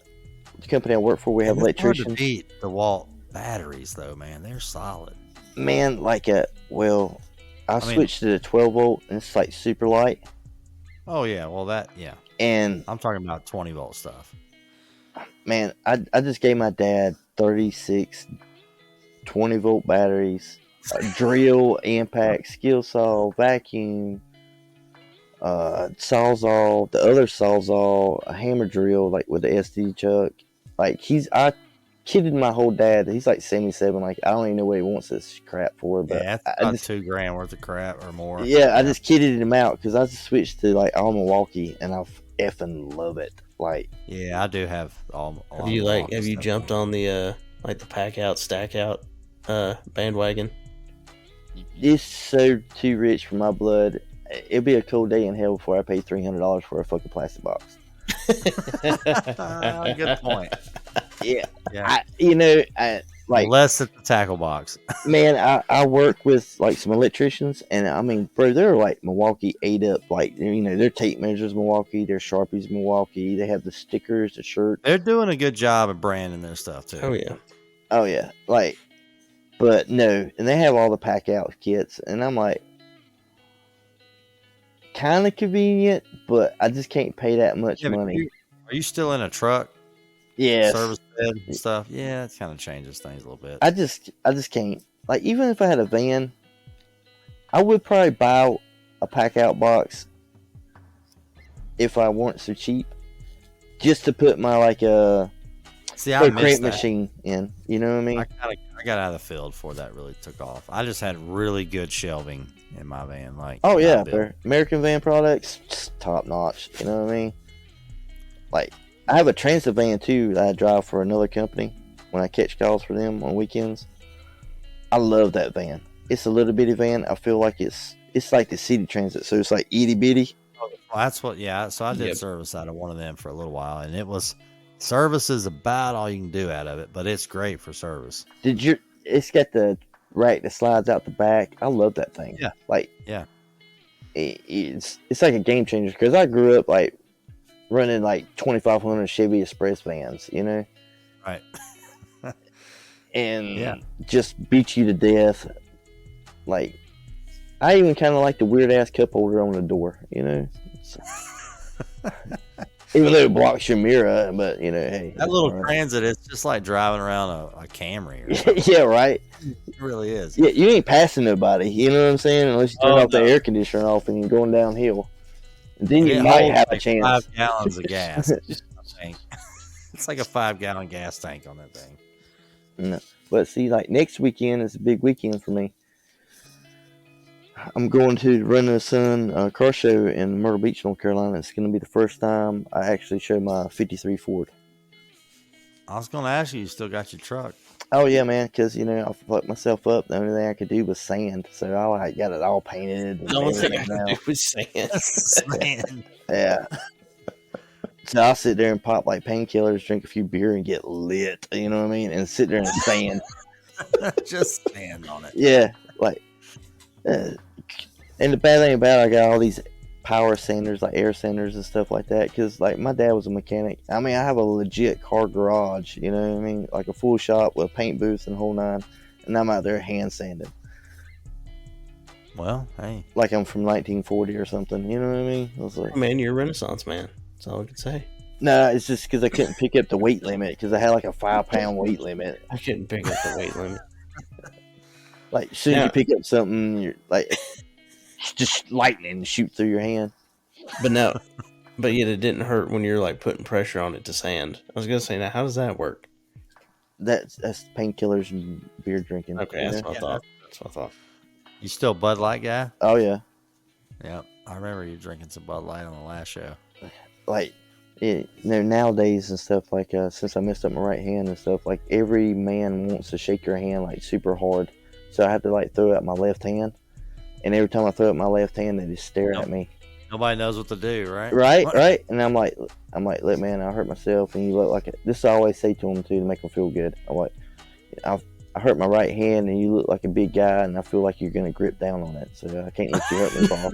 the company I work for, we have electricians. Hard to beat DeWalt batteries, though, man. They're solid. Man, like, I switched to the 12 volt, and it's, like, super light. Oh, yeah. Well, yeah. And I'm talking about 20 volt stuff. Man, I just gave my dad 36 20 volt batteries, drill, impact, skill saw, vacuum, sawzall, the other sawzall, a hammer drill, like with the SD chuck. Like, I kidded my whole dad. He's like 77. Like, I don't even know what he wants this crap for. But yeah, that's about $2,000 worth of crap or more. Yeah, I just kidded him out because I just switched to like all Milwaukee, and I effing love it. Like, yeah, I do have all. Have you jumped on the the pack out, stack out bandwagon? It's so too rich for my blood. It'd be a cold day in hell before I pay $300 for a fucking plastic box. Good point. Yeah. I less at the tackle box. Man, I work with like some electricians, and I mean, bro, they're like Milwaukee 8-up, like, their tape measures Milwaukee, their Sharpies Milwaukee, they have the stickers, the shirt. They're doing a good job of branding their stuff too. Oh yeah. Oh yeah. Like, But no, and they have all the pack out kits, and I'm like, kind of convenient, but I just can't pay that much money. Are you still in a truck? Yes. Service bed and stuff. Yeah, it kind of changes things a little bit. I just can't. Like, even if I had a van, I would probably buy a pack out box if I weren't so cheap, just to put my I crate missed that. machine in. You know what I mean? I got out of the field before that really took off. I just had really good shelving in my van. Like, oh yeah, American Van Products, top notch. You know what I mean? Like, I have a transit van too that I drive for another company when I catch calls for them on weekends. I love that van. It's a little bitty van. I feel like it's like the city transit, so it's like itty bitty. Well, that's what. Yeah. So I did service out of one of them for a little while, and it was service is about all you can do out of it, but it's great for service. It's got the rack that slides out the back. I love that thing. Yeah. Like, yeah. It's like a game changer because I grew up like running like 2500 Chevy Express vans, you know? Right. And just beat you to death. Like, I even kind of like the weird ass cup holder on the door, you know? Even though it blocks your mirror, but you know, hey. That little transit, it's just like driving around a Camry. Yeah, right. It really is. Yeah, you ain't passing nobody, you know what I'm saying? Unless you turn off the air conditioner off and you're going downhill. And then you might have a chance. 5 gallons of gas. It's like a 5-gallon gas tank on that thing. No. But see, like next weekend is a big weekend for me. I'm going to Run the Sun car show in Myrtle Beach, North Carolina. It's going to be the first time I actually show my '53 Ford. I was going to ask you still got your truck? Oh yeah, man, because you know I fucked myself up. The only thing I could do was sand, so I got it all painted. The only thing I could do was sand. Sand. Yeah. So I'll sit there and pop like painkillers, drink a few beer, and get lit. You know what I mean? And sit there and sand. Just sand on it. Yeah, like. And the bad thing about it, I got all these power sanders, like air sanders and stuff like that, because like my dad was a mechanic. I mean, I have a legit car garage, you know what I mean, like a full shop with a paint booth and whole nine, and I'm out there hand sanding. Well, hey, like I'm from 1940 or something, you know what I mean? I was like, man, you're a Renaissance man. That's all I can say. No, it's just because I couldn't pick up the weight limit because I had like a 5-pound weight limit. I couldn't pick up the weight limit. Like, as soon as you pick up something, you're like, just lightning shoot through your hand. But yet it didn't hurt when you're like putting pressure on it to sand. I was gonna say, now how does that work? That's painkillers and beer drinking. Okay, that's what I thought. That's what I thought. You still a Bud Light guy? Oh yeah. Yeah, I remember you drinking some Bud Light on the last show. Like, you know, nowadays and stuff, like since I messed up my right hand and stuff, like every man wants to shake your hand like super hard. So I have to like throw out my left hand, and every time I throw out my left hand, they just stare at me. Nobody knows what to do, right? Right. And I'm like, look, man, I hurt myself, and you look like it. This is I always say to them too to make them feel good. I'm like, I hurt my right hand, and you look like a big guy, and I feel like you're gonna grip down on it, so I can't let you hurt me, Paul.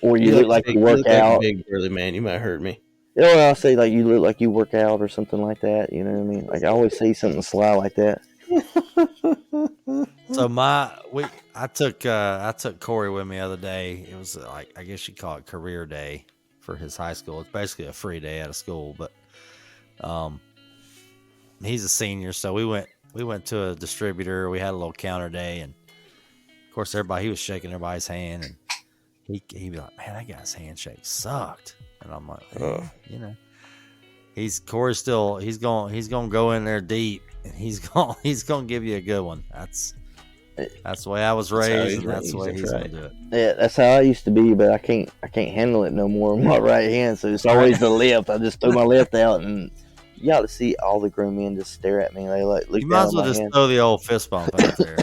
Or you look like you work out. Like a big burly man, you might hurt me. You know, I'll say like you look like you work out or something like that. You know what I mean? Like I always say something sly like that. So I took Corey with me the other day. It was like, I guess you call it career day for his high school. It's basically a free day out of school, but he's a senior, so we went to a distributor. We had a little counter day, and of course he was shaking everybody's hand, and he'd be like, man, that guy's handshake sucked. And I'm like, hey, you know, Corey's gonna go in there deep, and he's gonna give you a good one. That's the way I was raised, and that's the way he's gonna do it. Yeah, that's how I used to be, but I can't handle it no more with my right hand, so it's always the left. I just throw my left out, and you got to see all the grown men just stare at me. They like look. You might as well just throw the old fist bump out there.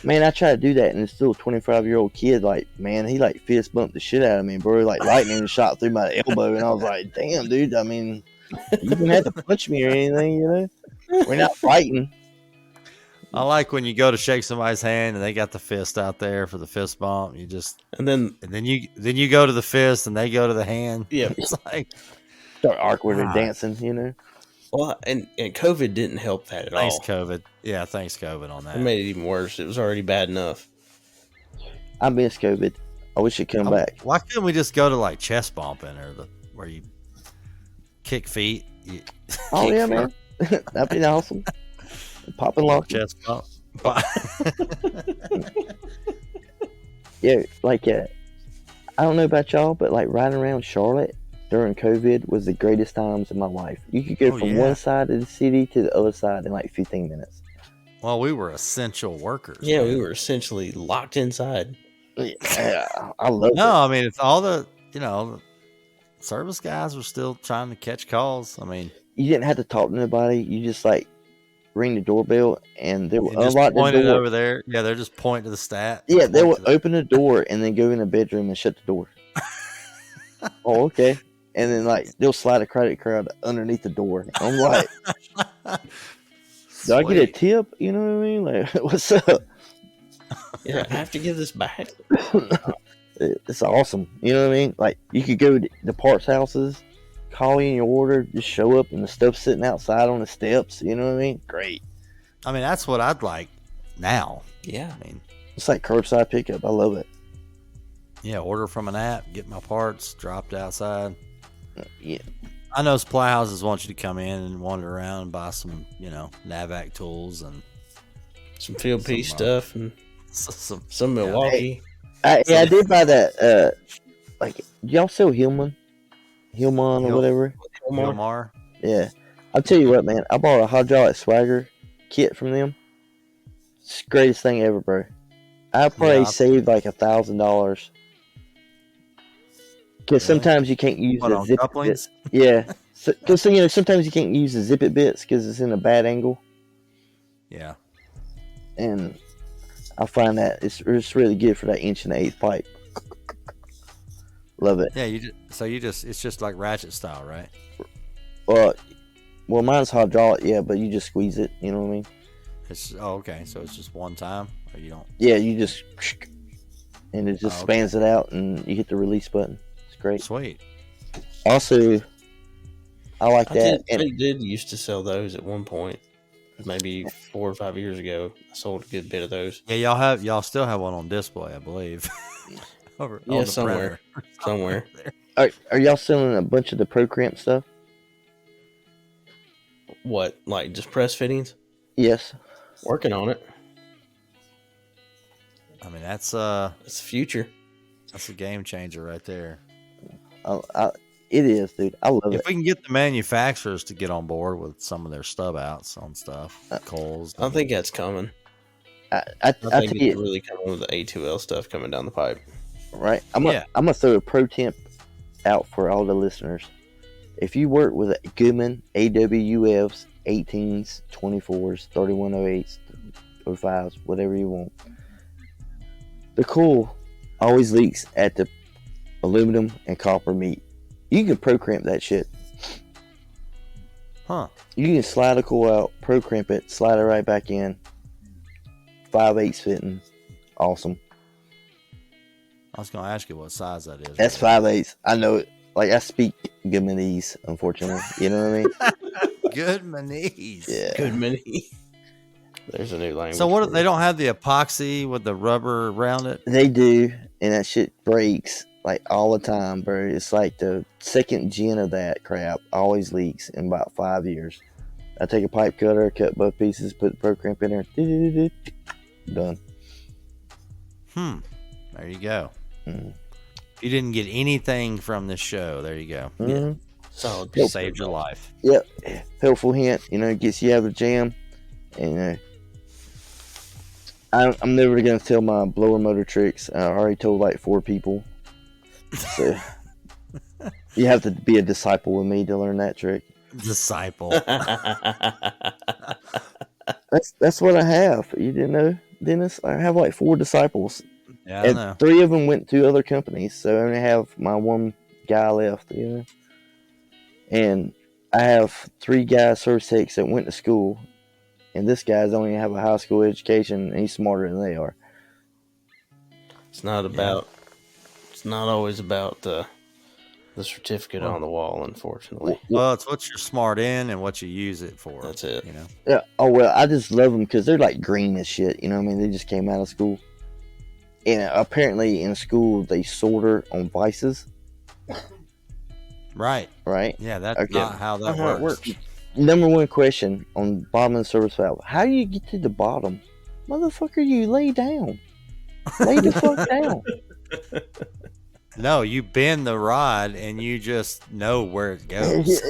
Man, I tried to do that, and it's still a 25-year-old kid. Like, man, he like fist bumped the shit out of me, bro. Like lightning shot through my elbow, and I was like, "Damn, dude! I mean, you didn't have to punch me or anything, you know? We're not fighting." I like when you go to shake somebody's hand and they got the fist out there for the fist bump. You just and then you go to the fist and they go to the hand. Yeah, it's like start awkwardly God. dancing, you know. Well, and COVID didn't help that at Thanks, all. COVID. Yeah, thanks, COVID, on that. It made it even worse. It was already bad enough. I miss COVID. I wish it'd come back. Why couldn't we just go to like chest bumping or where you kick feet? Oh kick yeah, feet, man, that'd be awesome. Popping lock. chest bump. Yeah, like I don't know about y'all, but like riding around Charlotte during COVID was the greatest times of my life. You could go from one side of the city to the other side in like 15 minutes. Well, we were essential workers. Yeah, man. we were essentially locked inside. Yeah, I love No, it. I mean, it's all the service guys were still trying to catch calls. I mean, You didn't have to talk to nobody. You just like ring the doorbell and they will and just unlock the pointed door. over there. Yeah, they're just pointing to the stat. Yeah, they will Point to the- open the door and then go in the bedroom and shut the door. Oh, okay. And then like they'll slide a credit card underneath the door. I'm like, do I get a Sweet. tip? You know what I mean? Like, what's up? Yeah, I have to give this back. It's awesome. You know what I mean? Like you could go to the parts houses, call in your order, just show up, and the stuff's sitting outside on the steps. You know what I mean? Great. I mean, that's what I'd like now. Yeah. I mean, It's like curbside pickup. I love it. yeah, order from an app, get my parts dropped outside. Yeah. I know supply houses want you to come in and wander around and buy some, Navac tools and Some field piece Some, stuff and some. some Milwaukee. I did buy that. Like y'all sell Hillman or whatever. Omar. Yeah. I'll tell you what, man. I bought a hydraulic swagger kit from them. It's the greatest thing ever, bro. I probably Yeah. saved like $1,000. Because sometimes you can't use What, the on zip couplings? bits. Yeah. Because sometimes you can't use the zip it bits because it's in a bad angle. Yeah. And I find that it's really good for that 1/8" pipe. Love it. Yeah, it's just like ratchet style, right? Well, mine's hydraulic, yeah, but you just squeeze it. You know what I mean? Okay. So it's just one time, or you don't. Yeah, you just and it just Oh, okay. spans it out, and you hit the release button. It's great. Sweet. Also, I like that. I did used to sell those at one point. Maybe 4 or 5 years ago. I sold a good bit of those. Yeah, y'all still have one on display, I believe. On Yeah, the somewhere. printer. Somewhere. Are y'all selling a bunch of the Pro Cramp stuff? What? Like just press fittings? Yes. Working on it. I mean, that's It's the future. a game changer right there. It is, dude. I love If it. we can get the manufacturers to get on board with some of their stub outs on stuff, Kohl's. I think that's coming. I I tell think it's you, really coming with the A2L stuff coming down the pipe. right? I'm Yeah. gonna throw a pro tip out for all the listeners. If you work with Goodman AWFs, 18s, 24s, 3108s, 05s, whatever you want, the coil always leaks at the aluminum and copper meat. You can pro cramp that shit. Huh. You can slide a coil out, pro cramp it, slide it right back in. 5/8 fitting, awesome. I was going to ask you what size that is. That's 5/8. I know it. Like I speak Goodmanese, unfortunately. You know what I mean? Good manees. Yeah. Good mini. There's a new language. So what? for They it. don't have the epoxy with the rubber around it. They do, and that shit breaks like all the time, bro. It's like the second gen of that crap always leaks in about 5 years. I take a pipe cutter, cut both pieces, put the pro cramp in there, done. There you go. Mm. If you didn't get anything from this show, there you go. Mhm. Solid Yep. piece. Saved your life. Yep. Helpful hint, gets you out of the jam. And I'm never gonna tell my blower motor tricks. I already told like 4 people. So you have to be a disciple with me to learn that trick. Disciple. That's what I have. You didn't know, Dennis? I have like 4 disciples. Yeah, I And know. 3 of them went to other companies, so I only have my 1 guy left, And I have 3 guys, service techs, that went to school, and this guy's only have a high school education, and he's smarter than they are. It's not about. It's not always about the certificate on the wall, unfortunately. Well, it's what you're smart in and what you use it for. That's it. You know. Yeah. Oh well, I just love them because they're like green as shit. You know what I mean? They just came out of school, and apparently in school they solder on vices. Right. Right. Yeah, that's Okay. not how that How it works. Number one question on bottom of the service valve: how do you get to the bottom, motherfucker? You lay down. Lay the fuck down. No, you bend the rod and you just know where it goes.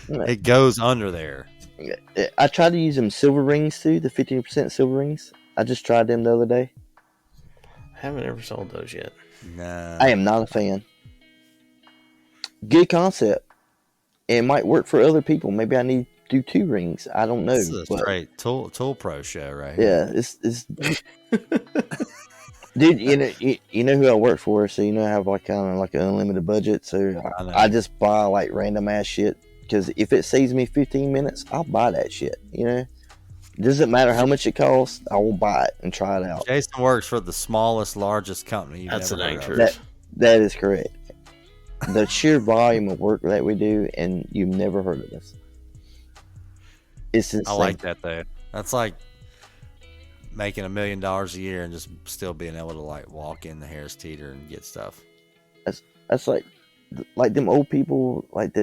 It goes under there. I tried to use them silver rings too, the 15% silver rings. I just tried them the other day. Haven't ever sold those yet. Nah. I am not a fan. Good concept. It might work for other people. Maybe I need to do 2 rings. I don't know. This is a but straight tool pro show right here. yeah, it's dude. You know who I work for, so you know I have like kind of like an unlimited budget. So I just buy like random ass shit because if it saves me 15 minutes, I'll buy that shit. You know, doesn't matter how much it costs. I will buy it and try it out. Jason works for the smallest, largest company you've That's never an heard of. truth. That is correct. The sheer volume of work that we do, and you've never heard of this. It's insane. I like that though. That's like making $1 million a year and just still being able to like walk in the Harris Teeter and get stuff. That's like them old people, like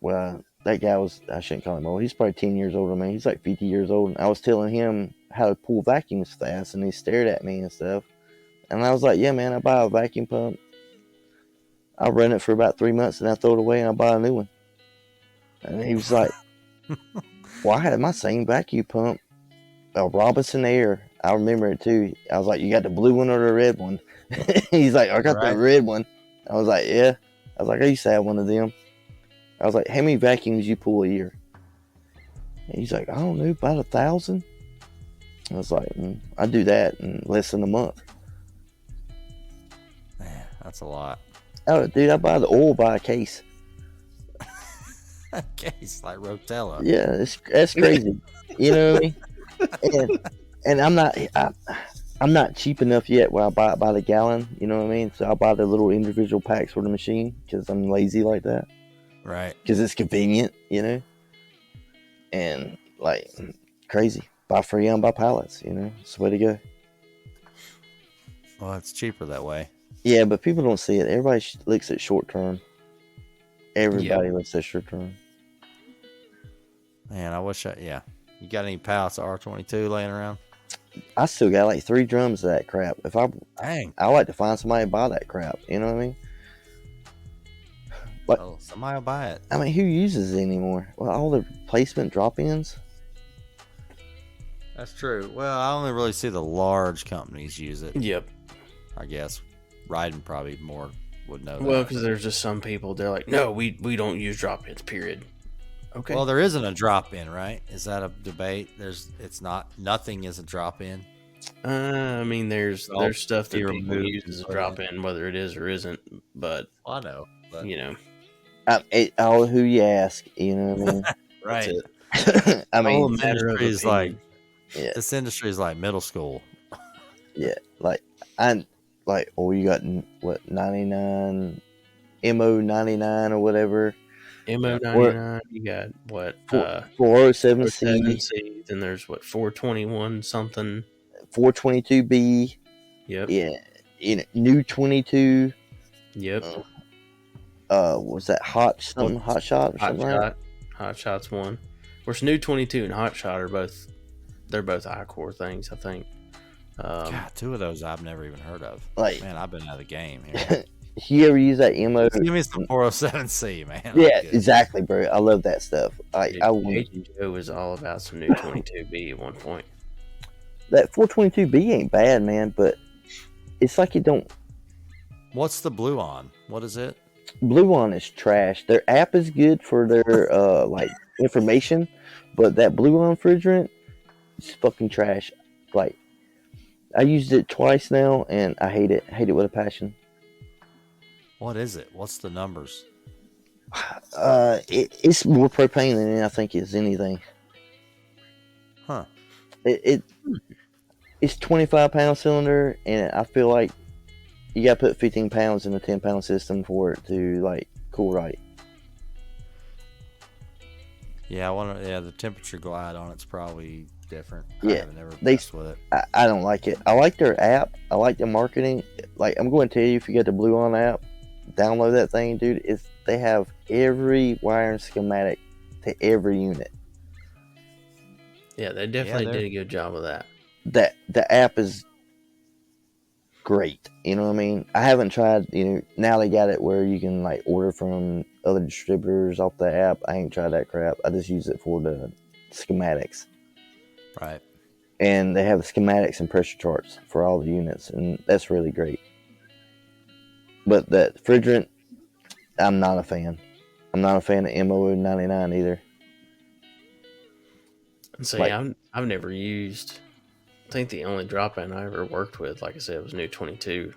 well, that guy was, I shouldn't call him old. He's probably 10 years older than me. He's like 50 years old. And I was telling him how to pull vacuums fast, and he stared at me and stuff. And I was like, yeah, man, I buy a vacuum pump. I run it for about 3 months, and I throw it away, and I buy a new one. And he was like, well, I had my same vacuum pump, a Robinson Air. I remember it too. I was like, you got the blue one or the red one? He's like, I got the red one. I was like, yeah. I was like, I used to have one of them. I was like, how many vacuums you pull a year? And he's like, I don't know, about 1,000. I was like, I do that in less than a month. Man, that's a lot. Oh, dude, I buy the oil by a case. A case like Rotella. Yeah, that's crazy. You know what I mean? And I'm not cheap enough yet where I buy it by the gallon. You know what I mean? So I buy the little individual packs for the machine because I'm lazy like that. Right. Because it's convenient, you know. And like crazy, buy Freon by pallets. You know, it's the way to go. Well, it's cheaper that way. Yeah, but people don't see it. Everybody looks at short term. Everybody looks at short term. Man, I wish yeah. You got any pallets of R22 laying around? I still got like 3 drums of that crap. Dang. I like to find somebody to buy that crap. You know what I mean? But Somebody will buy it. I mean, who uses it anymore? Well, all the replacement drop-ins. That's true. Well, I only really see the large companies use it. Yep. I guess Ryden probably more would know that. Well, because there's just some people, they're like, no, we don't use drop-ins, period. Okay. Well, there isn't a drop-in, right? Is that a debate? Nothing is a drop-in. I mean, there's stuff that be people removed use as a and drop-in, whether it is or isn't, but, I know. But, you know. Who you ask, you know what I mean? right. I mean, All a matter of This opinion. this industry is like middle school. Yeah, you got what 99 MO 99 or whatever. MO99, you got what? 407C, C, then there's what, 421 something. 422B. Yep. Yeah, new 22. Yep. Was that hot shot or something? Hot Shot's one. Of course, new 22 and Hot Shot are both I-core things, I think. God, 2 of those I've never even heard of. Like, man, I've been out of the game here. you ever use that MO? Give me some 407C, man. Yeah, exactly, bro. I love that stuff. Agent Joe was all about some new 22B at one point. That 422B ain't bad, man, but it's like it don't. What's the blue on? What is it? Blue One is trash. Their app is good for their like information, but that Blue One refrigerant is fucking trash. Like, I used it twice now, and I hate it. Hate it with a passion. What is it? What's the numbers? It's more propane than I think it's anything. Huh. It's 25-pound cylinder, and I feel like you got to put 15 pounds in a 10-pound system for it to like cool right. Yeah, the temperature glide on it's probably different. Yeah, I haven't never messed with it. I don't like it. I like their app. I like the marketing. Like, I'm going to tell you, if you get the Blue On app, download that thing, dude. They have every wiring schematic to every unit. Yeah, they definitely did a good job of that. The app is great. You know what I mean? I haven't tried, now they got it where you can like order from other distributors off the app. I ain't tried that crap. I just use it for the schematics. Right. And they have the schematics and pressure charts for all the units, and that's really great. But that refrigerant, I'm not a fan. I'm not a fan of MO99 either. So yeah, I've never used. I think the only drop-in I ever worked with, like I said, was New 22.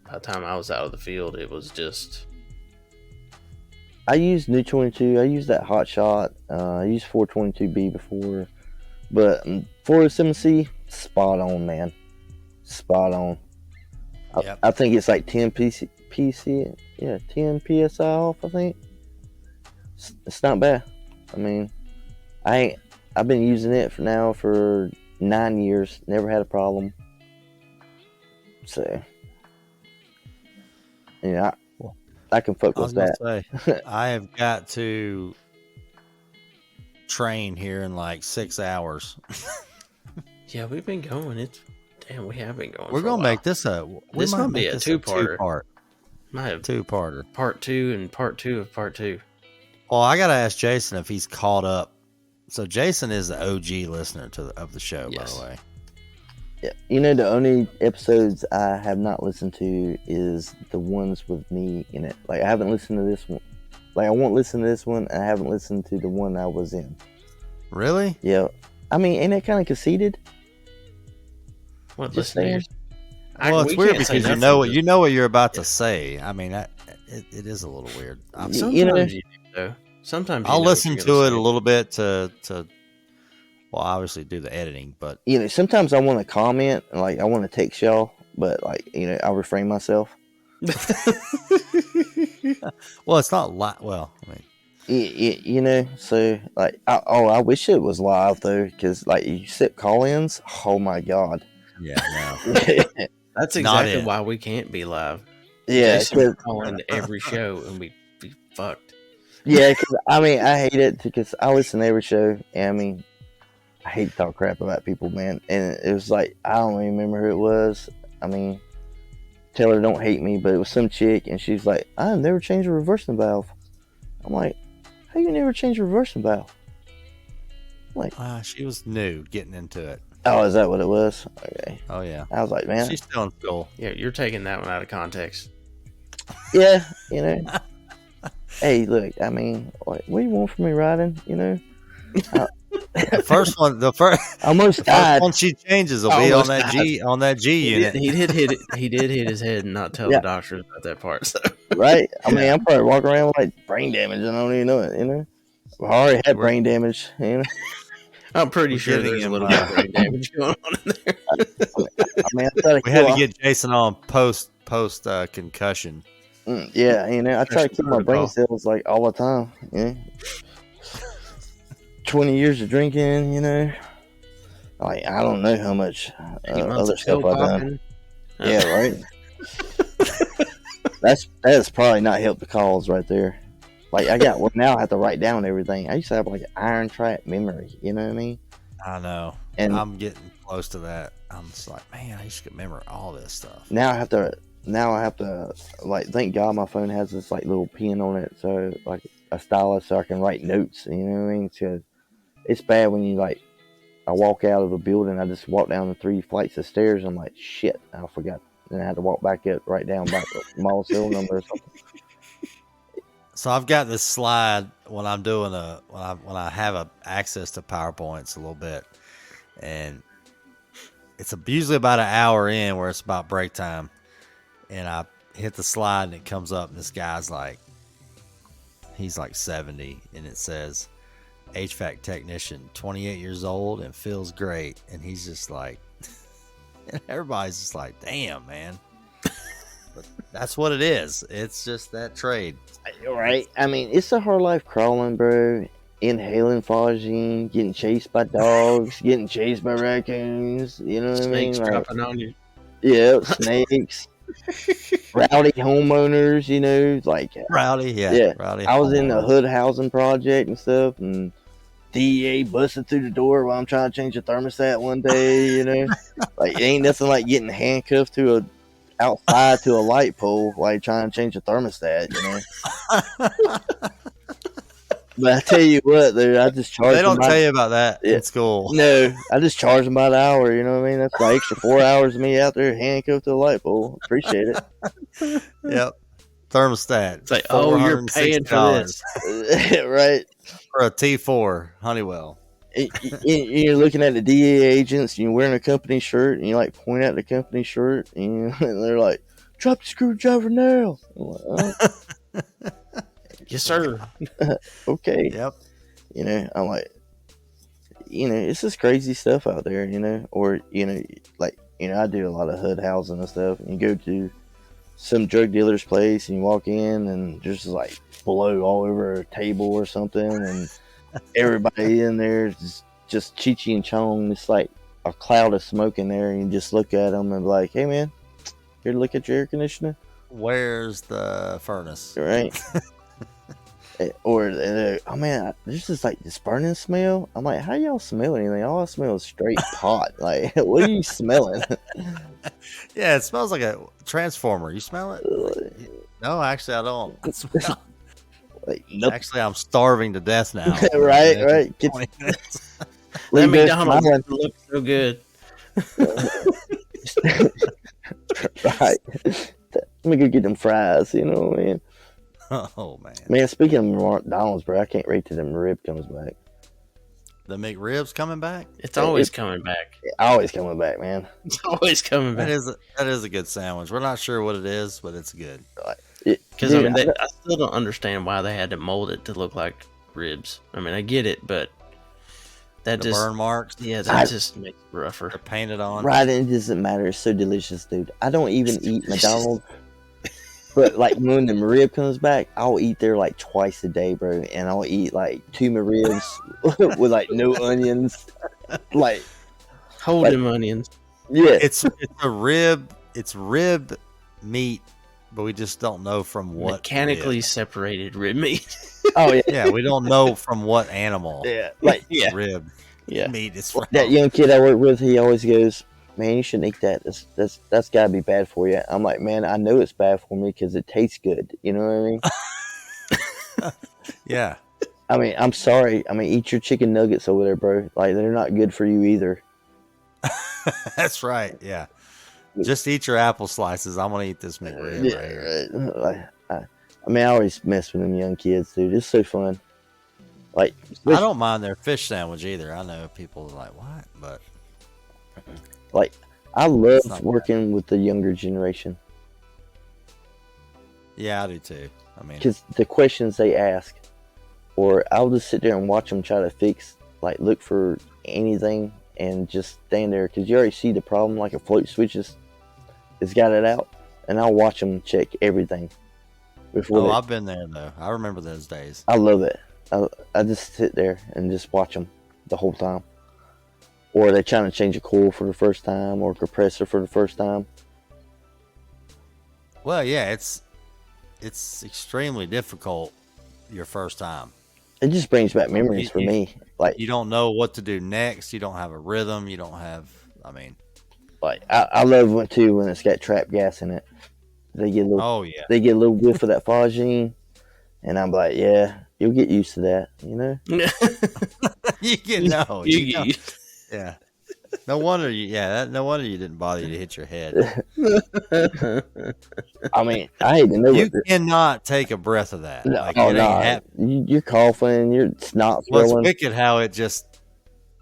By the time I was out of the field, it was just. I used New 22. I used that Hot Shot. I used 422B before, but 407C, spot on, man. Spot on. Yep. I think it's like 10 10 PSI off. I think it's not bad. I mean, I've been using it for 9 years. Never had a problem. So, I can fuck with that. Say, I have got to train here in like 6 hours. Yeah, we've been going. We have been going. We're gonna make this This might be a two-parter. Might have two-parter. Part 2 and part 2 of part 2. Well, I gotta ask Jason if he's caught up. So Jason is the OG listener of the show, Yes. by the way. Yeah, the only episodes I have not listened to is the ones with me in it. Like, I haven't listened to this one. Like, I won't listen to this one, and I haven't listened to the one I was in. Really? Yeah. I mean, ain't that kind of conceited? What, Just listeners? Well, it's weird because you know what you're about to say. I mean, it is a little weird. Sometimes you do, though. Sometimes I'll listen to it a little bit to well, obviously do the editing, but sometimes I want to comment, like I want to text y'all, but like I refrain myself. Well, it's not well, I mean, so like I wish it was live though, because like you sit call-ins, oh my god. Yeah, no. That's exactly why we can't be live. Yeah, because call into every show and we be fucked. Yeah, because I mean I hate it because I listen to every show, and I mean I hate to talk crap about people, man. And it was like, I don't even remember who it was. I mean, tell her don't hate me, but it was some chick, and she's like, I never changed a reversing valve. I'm like, how you never change a reversing valve? I'm like, she was new getting into it. Oh, is that what it was? Okay. Oh yeah. I was like, man, she's still in school. Yeah, you're taking that one out of context. Yeah, Hey, look, I mean, what do you want from me riding? The first almost died. One she changes will be on that G unit. He did hit it. He did hit his head and not tell the doctors about that part. So. Right? I mean, I'm probably walking around with like brain damage and I don't even know it. I already had brain damage. I'm pretty sure there's a little bit of brain damage going on in there. I mean, we had to get Jason on post concussion. Yeah, I try to keep my brain cells like all the time. 20 years of drinking, like I don't know how much other stuff I've done. Yeah, right. That's probably not helped the cause right there. Like now I have to write down everything. I used to have like an iron trap memory. You know what I mean? I know, and I'm getting close to that. I'm just like, man, I used to remember all this stuff. Now I have to like, thank God my phone has this like little pen on it, so like a stylus, so I can write notes. You know what I mean? Because it's bad when you like, I walk out of a building, I just walk down the 3 flights of stairs. I'm like, shit, I forgot. Then I had to walk back up, write down back the mall cell number or something. So I've got this slide when I'm doing when I have access to PowerPoints a little bit, and it's usually about an hour in where it's about break time, and I hit the slide and it comes up and this guy's like, he's like 70, and it says HVAC technician, 28 years old and feels great, and he's just like, and everybody's just like, damn, man. But that's what it is. It's just that trade. Right? I mean, it's a hard life crawling, bro. Inhaling phosgene, getting chased by dogs, getting chased by raccoons. You know what Snakes I mean? dropping on you. Yeah, snakes. Rowdy homeowners, Rowdy, yeah. yeah. Rowdy. I was in the homeowners. hood housing project and stuff, and DEA busted through the door while I'm trying to change a thermostat one day. Like, it ain't nothing like getting handcuffed outside to a light pole while you're trying to change a thermostat. But I tell you what, dude, I just charge. They don't tell you about that in school. No, I just charge them by the hour. You know what I mean? That's like extra 4 hours of me out there handcuffed to a light pole. Appreciate it. Yep. Thermostat. It's like, oh, you're paying for this. Right. For a T4 Honeywell. You're looking at the DEA agents, and you're wearing a company shirt, and you like point at the company shirt, and they're like, "Drop the screwdriver now." I'm like, oh. Yes, sir. Okay. Yep. I'm like, it's just crazy stuff out there, or, I do a lot of hood housing and stuff, and you go to some drug dealer's place and you walk in and there's just like blow all over a table or something, and everybody in there is just Cheech and Chong. It's like a cloud of smoke in there, and you just look at them and be like, "Hey man, here to look at your air conditioner." Where's the furnace? Right. Or, oh man, there's just like this burning smell. I'm like, how y'all smell anything? All I smell is straight pot. Like, what are you smelling? Yeah, it smells like a transformer. You smell it? No, actually, I don't. I smell. Like, nope. Actually, I'm starving to death now. Right. That McDonald's looks so good. Right. Let me go get them fries. You know what I mean? Oh man. Man, speaking of McDonald's, bro, I can't wait till them rib comes back. The McRibs coming back? It's always coming back. Always coming back, man. It's always coming back. That is a good sandwich. We're not sure what it is, but it's good. Because I still don't understand why they had to mold it to look like ribs. I mean, I get it, but that the just burn marks. Yeah, that just makes it rougher. They're painted on. Right, it doesn't matter. It's so delicious, dude. I don't even eat McDonald's. But like when the rib comes back, I'll eat there like twice a day, bro. And I'll eat like 2 McRibs with like no onions. Like, hold them onions. Yeah. It's a rib. It's rib meat, but we just don't know from what mechanically rib. Separated rib meat. Oh yeah. Yeah, we don't know from what animal. Yeah. Like rib. Yeah. Meat is from. That young kid I work with, he always goes, "Man, you shouldn't eat that. That's got to be bad for you." I'm like, "Man, I know it's bad for me because it tastes good." You know what I mean? Yeah. I mean, I'm sorry. I mean, eat your chicken nuggets over there, bro. Like, they're not good for you either. That's right. Yeah. Just eat your apple slices. I'm gonna eat this McRib right here. Right. I mean, I always mess with them young kids, dude. It's so fun. Like, I don't mind their fish sandwich either. I know people are like, "What?" But like, I love working with the younger generation. Yeah, I do too. I mean, because the questions they ask, or I'll just sit there and watch them try to fix, like, look for anything and just stand there because you already see the problem, like a float switches, it's got it out, and I'll watch them check everything before. I've been there though. I remember those days. I love it. I just sit there and just watch them the whole time. Or they're trying to change a coil for the first time, or a compressor for the first time. Well, yeah, it's extremely difficult your first time. It just brings back memories for me. Like, you don't know what to do next. You don't have a rhythm. You don't have. I mean, like I love when too when it's got trap gas in it. They get a little. Oh yeah. They get a little whiff of that phosgene, and I'm like, yeah, you'll get used to that. You know. You get used. Yeah. No wonder you. Yeah. No wonder you didn't bother you to hit your head. I mean, I hate to know. You cannot take a breath of that. No, like, it ain't you're coughing. You're snot Well, swelling. it's wicked how it just.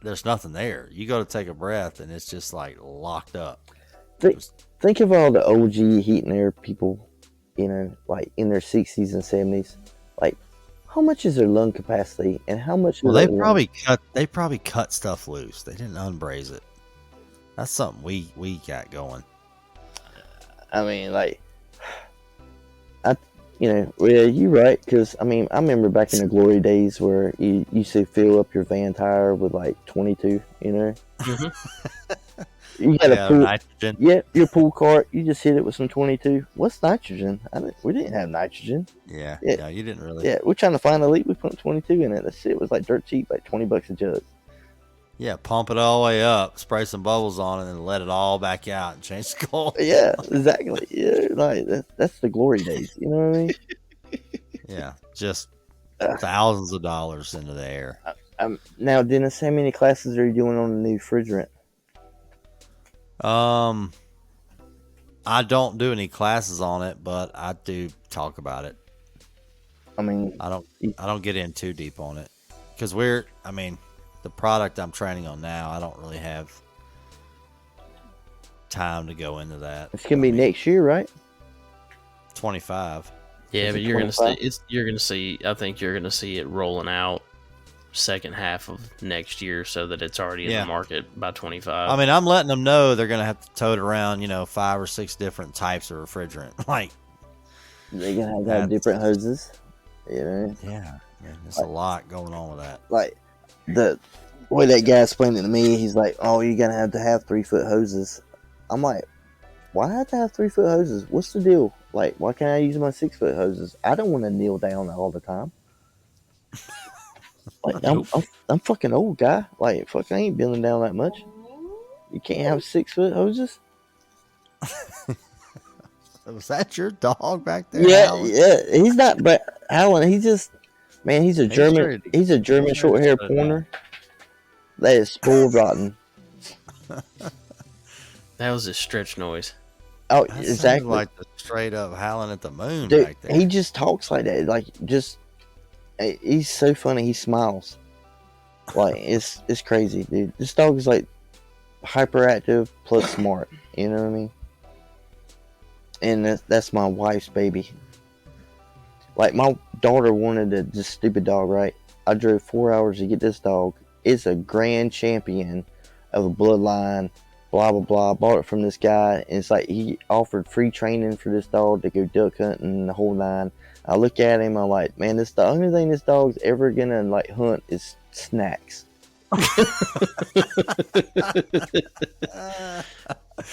There's nothing there. You go to take a breath and it's just like locked up. Think of all the OG heat and air people, like in their 60s and 70s. Like, how much is their lung capacity, and how much? Well, they probably cut stuff loose. They didn't unbraze it. That's something we got going. I mean, like, yeah, you're right. Because I mean, I remember back in the glory days where you used to fill up your van tire with like 22. Mm-hmm. You got a Yeah, pool. nitrogen. Yeah, your pool cart. You just hit it with some 22. What's nitrogen? We didn't have nitrogen. Yeah, Yeah. yeah, you didn't really. Yeah, we're trying to find a leak. We put 22 in it. That shit was like dirt cheap, like $20 a jug. Yeah, pump it all the way up, spray some bubbles on it, and let it all back out and change the color. Yeah, exactly. Yeah, like that's the glory days. You know what I mean? Yeah, just thousands of dollars into the air. Now, Dennis, how many classes are you doing on the new refrigerant? I don't do any classes on it, but I do talk about it. I mean, I don't get in too deep on it because the product I'm training on now, I don't really have time to go into that. it's gonna be next year, right? 25. Yeah, Is but it you're gonna 25? see you're gonna see. I think you're gonna see it rolling out second half of next year, so that it's already in Yeah. the market by 25. I mean, I'm letting them know they're gonna have to tote around, 5 or 6 different types of refrigerant. Like, They're gonna have That's- different hoses. You know, yeah, man, there's a lot going on with that. like the way that guy explained it to me. He's like, "Oh, you're gonna have to have 3-foot hoses." I'm like, "Why have to have 3-foot hoses? What's the deal? Like, why can't I use my 6-foot hoses? I don't want to kneel down all the time." Like, I'm fucking old, guy. Like, fuck, I ain't bending down that much. You can't have 6-foot hoses. Was that your dog back there? Yeah, Howling? yeah. He's not, but Alan. He's just, man. He's a He's German. ready. He's a German He's ready to short-haired shut it down. pointer. That is spoiled rotten. That was a stretch noise. Oh, That exactly. sounded like the straight up howling at the moon Dude, back there. he just talks like that. Like, he's so funny. He smiles. Like, it's crazy, dude. This dog is like hyperactive plus smart. You know what I mean? And that's my wife's baby. Like, my daughter wanted this stupid dog, right? I drove 4 hours to get this dog. It's a grand champion of a bloodline. Blah blah blah. Bought it from this guy, and it's like he offered free training for this dog to go duck hunting, the whole nine. I look at him, I'm like, man, the only thing this dog's ever gonna like hunt is snacks.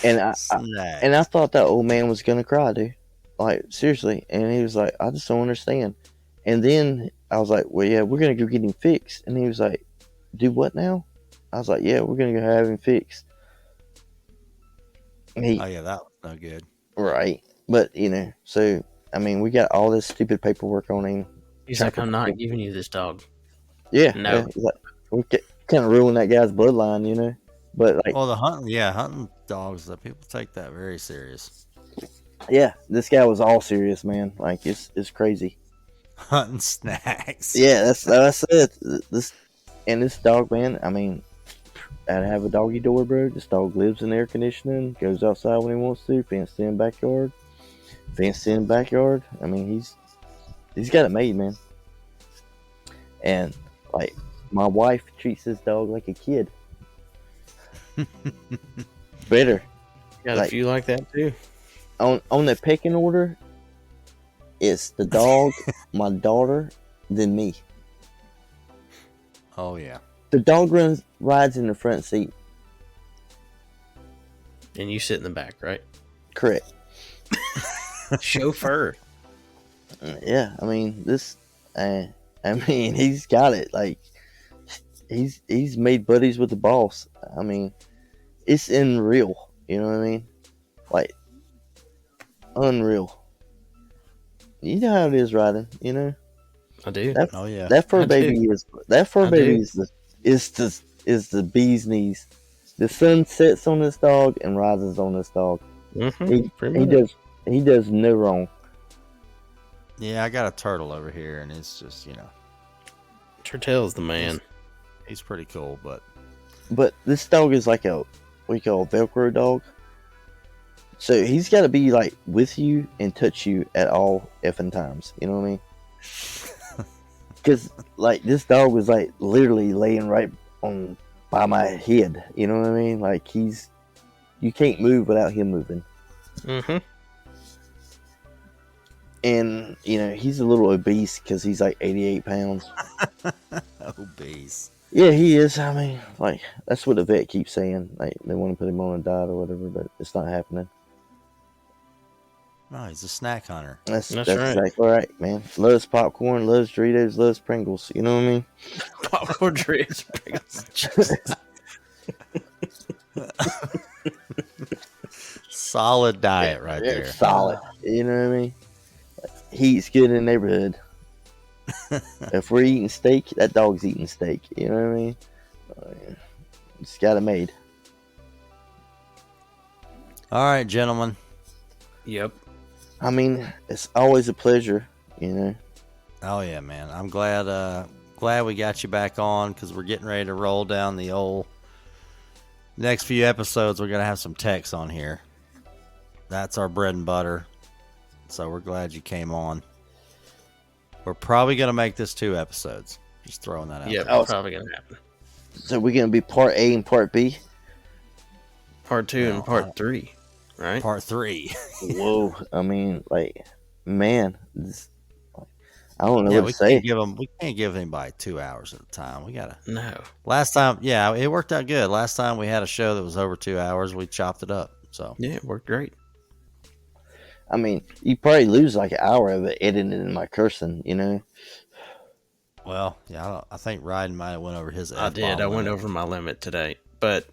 And I thought that old man was gonna cry, dude. Like, seriously. And he was like, I just don't understand. And then I was like, well, yeah, we're gonna go get him fixed. And he was like, do what now? I was like, yeah, we're gonna go have him fixed. And Oh yeah, that was no good. right. But so I mean, we got all this stupid paperwork on him. He's like, I'm not giving you this dog. Yeah, No. yeah, he's like, we kind of ruin that guy's bloodline, But like, Well, the hunting dogs, people take that very serious. yeah, this guy was all serious, man. Like, it's crazy. Hunting snacks. Yeah, that's it. This dog, man. I mean, I'd have a doggy door, bro. This dog lives in air conditioning, goes outside when he wants to, fenced in backyard. I mean, he's got it made, man. And like, my wife treats this dog like a kid. Better. Got Like- a few like that too. On the pecking order, it's the dog, my daughter, then me. Oh yeah. The dog rides in the front seat. And you sit in the back, right? Correct. Chauffeur. Yeah, I mean he's got it. Like, he's made buddies with the boss. I mean, it's unreal. You know what I mean? Like, unreal. You know how it is riding. I do. Oh yeah. That fur I baby do. is the bee's knees. The sun sets on this dog and rises on this dog. Mm-hmm. He does no wrong. Yeah, I got a turtle over here, and it's just Turtell's the man. he's pretty cool, but But this dog is like what you call a Velcro dog. So he's got to be like with you and touch you at all effing times. You know what I mean? Because like, this dog was like literally laying right on by my head. You know what I mean? Like, you can't move without him moving. Mm-hmm. And he's a little obese because he's like 88 pounds. Obese. Yeah, he is. I mean, like, that's what the vet keeps saying. Like, they want to put him on a diet or whatever, but it's not happening. No, he's a snack hunter. That's right. exactly right, man. Loves popcorn, loves Doritos, loves Pringles. You know what I mean? Popcorn Doritos, Pringles. Solid diet right there. Solid. You know what I mean? He eats good in the neighborhood. If we're eating steak, that dog's eating steak. You know what I mean? Just got it made. All right, gentlemen. Yep. I mean, it's always a pleasure, Oh yeah, man. I'm glad we got you back on because we're getting ready to roll down the old next few episodes. We're gonna have some techs on here. That's our bread and butter. So we're glad you came on. We're probably gonna make this 2 episodes. Just throwing that out. Yeah, there. probably gonna happen. So we're gonna be part A and part B. Part 2 and part 3, right? Part 3. Whoa! I mean, like, man, I don't know Yeah, what we to say. can't give anybody 2 hours at a time. We gotta. No. Last time, yeah, it worked out good. Last time we had a show that was over 2 hours, we chopped it up. So Yeah, it worked great. I mean, you probably lose like an hour of it editing and my cursing, well, yeah, I think Ryden might have went over his. I did. I went over my limit today, but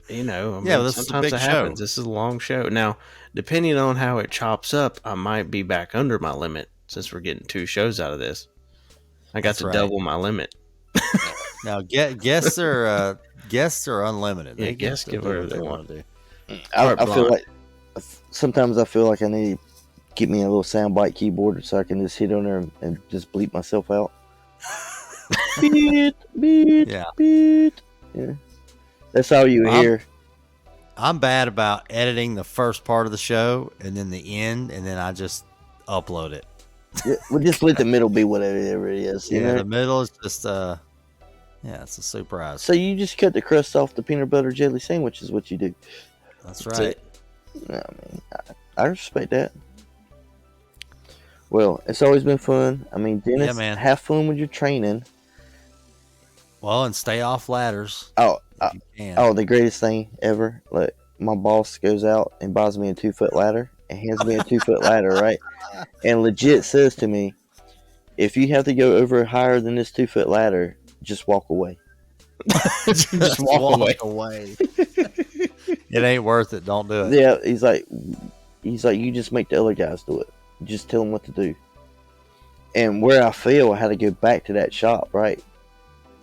this is a sometimes big it happens. This is a long show. Now, depending on how it chops up, I might be back under my limit since we're getting 2 shows out of this. I got to double my limit. Now, guests are unlimited. Yeah, guests can give do whatever what they want. to do. I feel like sometimes I feel like I need to get me a little soundbite keyboard so I can just hit on there and just bleep myself out. Beat, beat, Yeah. beat. Yeah. That's all you hear. I'm bad about editing the first part of the show and then the end, and then I just upload it. Yeah, we'll just let the middle be whatever it is. You know? The middle is just it's a surprise. So you just cut the crust off the peanut butter jelly sandwich is what you do. That's right. I mean, I respect that. Well, it's always been fun. I mean, Dennis, Yeah, man. have fun with your training. Well, and stay off ladders. Oh, if you can. the greatest thing ever. Like, my boss goes out and buys me a 2-foot ladder and hands me a 2-foot ladder, right? And legit says to me, if you have to go over higher than this 2-foot ladder, just walk away. just walk away. It ain't worth it. Don't do it. Yeah, he's like, you just make the other guys do it. Just tell them what to do. And where I fail, I had to go back to that shop, right?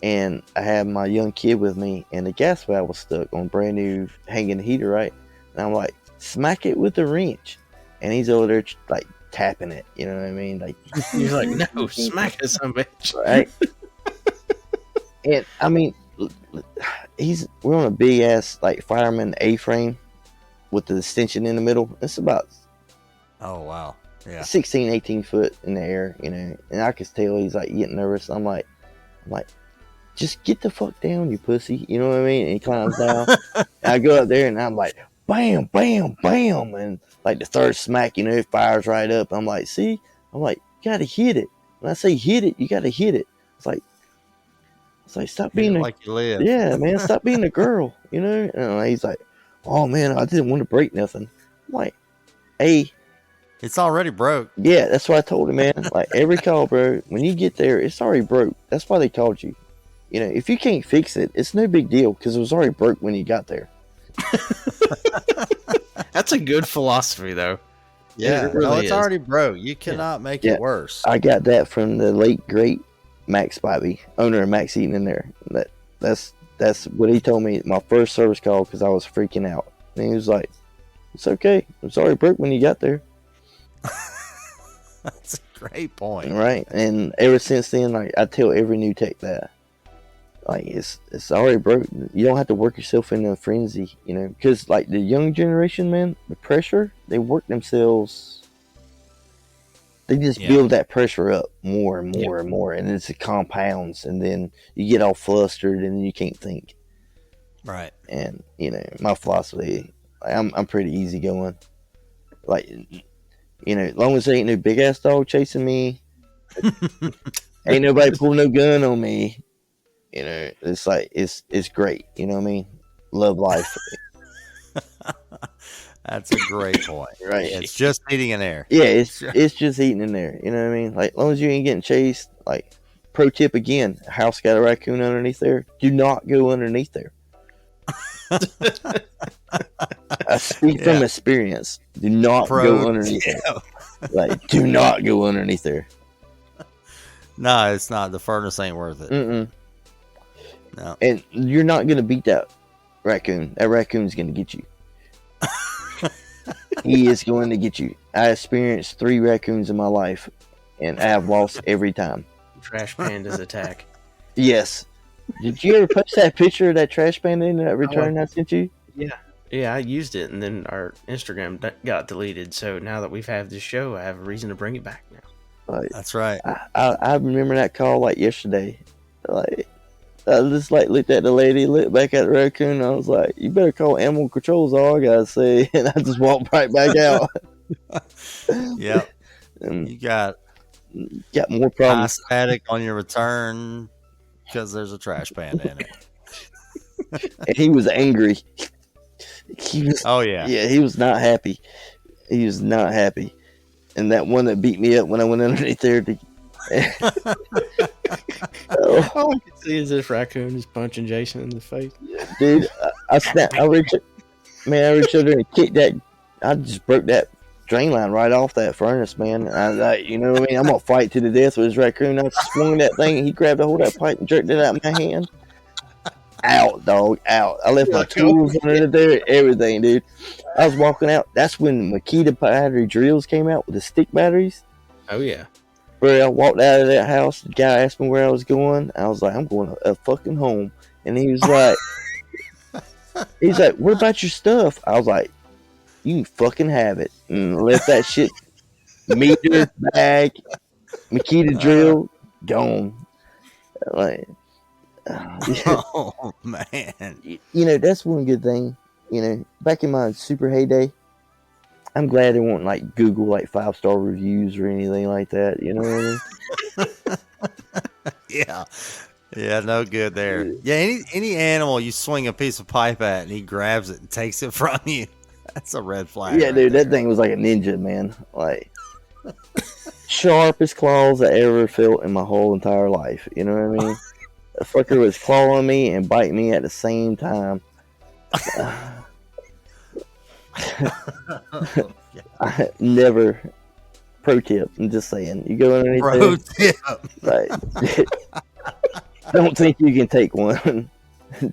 And I had my young kid with me, and the gas valve was stuck on brand new hanging heater, right? And I'm like, smack it with the wrench. And he's over there like tapping it, you know what I mean? Like, You're like, no, smack it, some bitch. right? And I mean, we're on a big ass like fireman A-frame with the extension in the middle. It's about Oh wow. Yeah. 16, 18 foot in the air, and I could tell he's like getting nervous. I'm like, just get the fuck down, you pussy. You know what I mean? And he climbs down. And I go up there and I'm like, bam, bam, bam. And like the third smack, it fires right up. I'm like, see? I'm like, you gotta hit it. When I say hit it, you gotta hit it. It's like stop being like you live. yeah, man, stop being a girl, And he's like, oh man, I didn't want to break nothing. I'm like, hey, It's already broke. yeah, that's what I told him, man. Like, every call, bro, when you get there, it's already broke. That's why they called you. If you can't fix it, it's no big deal because it was already broke when you got there. That's a good philosophy, though. Yeah, It really it's is. already broke. You cannot make Yeah. it worse. I got that from the late great Max Spivey, owner of Max Eaton in there. That's what he told me my first service call because I was freaking out. And he was like, "It's okay. It's already broke when you got there." That's a great point. Right? And ever since then, like, I tell every new tech that, like, it's already broke. You don't have to work yourself into a frenzy, because like the young generation, man, the pressure, they work themselves. They just build that pressure up more and more and more, and it's compounds, and then you get all flustered, and then you can't think. Right. And my philosophy, I'm pretty easygoing. Like, You know, as long as there ain't no big ass dog chasing me, ain't nobody pulling no gun on me. You know, it's like it's great. You know what I mean? Love life. That's a great point. Right. It's just eating in there. Yeah, it's just eating in there. You know what I mean? Like, as long as you ain't getting chased. Like, pro tip again: house got a raccoon underneath there. Do not go underneath there. I speak from experience. Do not go underneath there. Like, do not go underneath there. No, it's not. The furnace ain't worth it. Mm-mm. No. And you're not gonna beat that raccoon. That raccoon's gonna get you. He is going to get you. I experienced 3 raccoons in my life, and I have lost every time. Trash Pandas attack. Yes. Did you ever post that picture of that trash panda in that return I sent you? Yeah, I used it, and then our Instagram got deleted. So now that we've had this show, I have a reason to bring it back now. Like, That's right. I remember that call like yesterday. Like, I just like looked at the lady, looked back at the raccoon, and I was like, "You better call animal control." Is all I gotta say, and I just walked right back out. Yep. And You got more high problems. static on your return because there's a trash panda in it. And he was angry. He was, Oh yeah. yeah, he was not happy. He was not happy. And that one that beat me up when I went underneath there to. All I can see is this raccoon is punching Jason in the face. Dude, I snapped. I reached over there and kicked that. I just broke that drain line right off that furnace, man. You know what I mean? I'm gonna fight to the death with this raccoon. I swung that thing, and he grabbed a hold of that pipe and jerked it out of my hand. Out, dog, out. I left my tools under there, everything, dude. I was walking out. That's when Makita battery drills came out with the stick batteries. Oh yeah. Where I walked out of that house, the guy asked me where I was going. I was like, I'm going to fucking home. And he was like, what about your stuff? I was like, you can fucking have it. And left that shit, meter, bag, Makita drill, gone. Like, Oh man. you know, that's one good thing. You know, back in my super heyday, I'm glad they won't like Google like 5-star reviews or anything like that. You know what I mean? Yeah, no good there. Yeah, any animal you swing a piece of pipe at and he grabs it and takes it from you, that's a red flag. Yeah, right dude, there. that thing was like a ninja, man. Like, sharpest claws I ever felt in my whole entire life. You know what I mean? The fucker was clawing me and biting me at the same time. I never. Pro tip. I'm just saying. You go underneath Pro there, tip. like, don't think you can take one.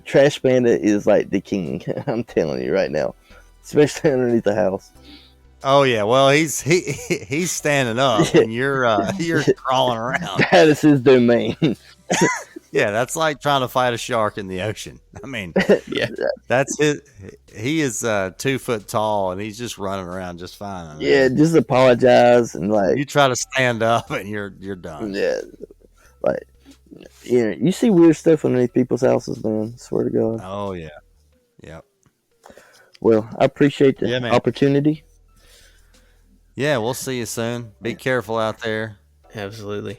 Trash Panda is like the king. I'm telling you right now, especially underneath the house. Oh yeah, well he's standing up and you're crawling around. That is his domain. Yeah, that's like trying to fight a shark in the ocean. I mean, Yeah. that's it. He is 2 foot tall and he's just running around just fine. I mean, Yeah, just apologize and like you try to stand up and you're done. yeah, like you know, you see weird stuff underneath people's houses, man. Swear to God. Oh yeah, yep. Well, I appreciate the Yeah, man. opportunity. Yeah, we'll see you soon. Be careful out there. Absolutely.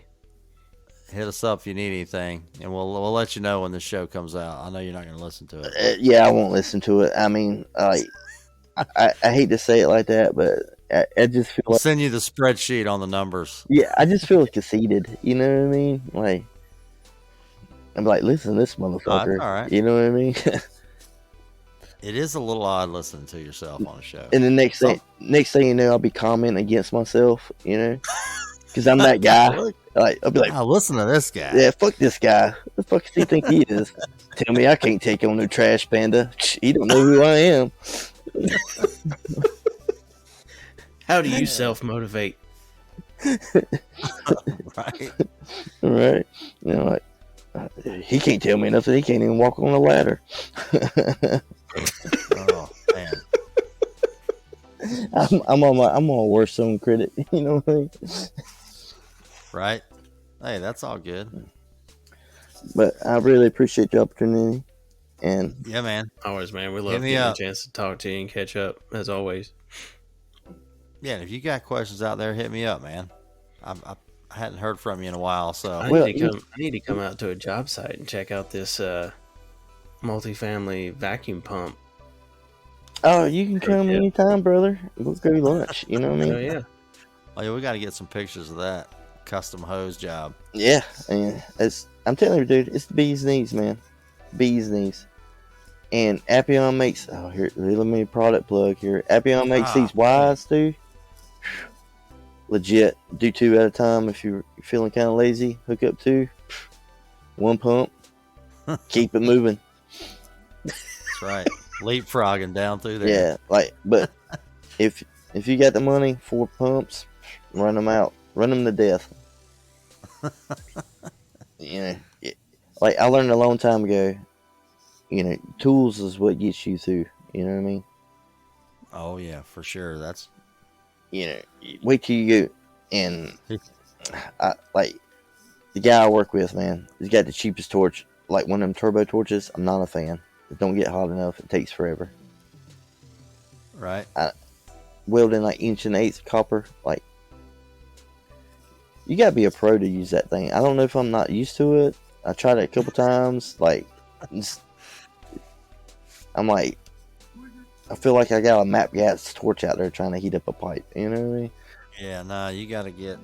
Hit us up if you need anything, and we'll let you know when the show comes out. I know you're not going to listen to it. Yeah, I won't listen to it. I mean, like, I hate to say it like that, but I just feel We'll like send you the spreadsheet on the numbers. yeah, I just feel conceited. You know what I mean? Like, I'm like, listen, to this motherfucker. all right. You know what I mean? It is a little odd listening to yourself on a show. And the next thing you know, I'll be commenting against myself. You know, because I'm that guy. Like, I'll be like, Now listen to this guy. yeah, fuck this guy. What the fuck does he think he is? Tell me I can't take on no Trash Panda. He don't know who I am. How do you self motivate? Right? All right. You know, like, he can't tell me nothing. He can't even walk on a ladder. Oh man. I'm on a worst zone critic. You know what I mean? Right? Hey, that's all good. But I really appreciate the opportunity. And Yeah, man. Always, man. We Hit love me getting a up. chance to talk to you and catch up, as always. Yeah, if you got questions out there, hit me up, man. I hadn't heard from you in a while, so I Well, need to come out to a job site and check out this multifamily vacuum pump. Oh, you can come Yeah. anytime, brother. Let's go lunch. You know what I mean? Oh yeah. oh yeah, we got to get some pictures of that custom hose job. Yeah, and I'm telling you, dude, it's the bee's knees, man. Bee's knees. And Appion makes here, let me product plug here. Appion makes these Ys, dude. Legit. Do 2 at a time if you're feeling kind of lazy. Hook up 2. 1 pump. Keep it moving. That's right. Leapfrogging down through there. Yeah, but if you got the money, 4 pumps, run them out. Run them to death. I learned a long time ago, tools is what gets you through. You know what I mean? Oh yeah, for sure. That's wait till you go and the guy I work with, man, he's got the cheapest torch, like one of them turbo torches. I'm not a fan. It don't get hot enough. It takes forever. right. Welding like 1/8 copper, like you gotta be a pro to use that thing. I don't know if I'm not used to it. I tried it a couple times. I'm like, I feel like I got a map gas torch out there trying to heat up a pipe. You know what I mean? Yeah, nah, you got to get.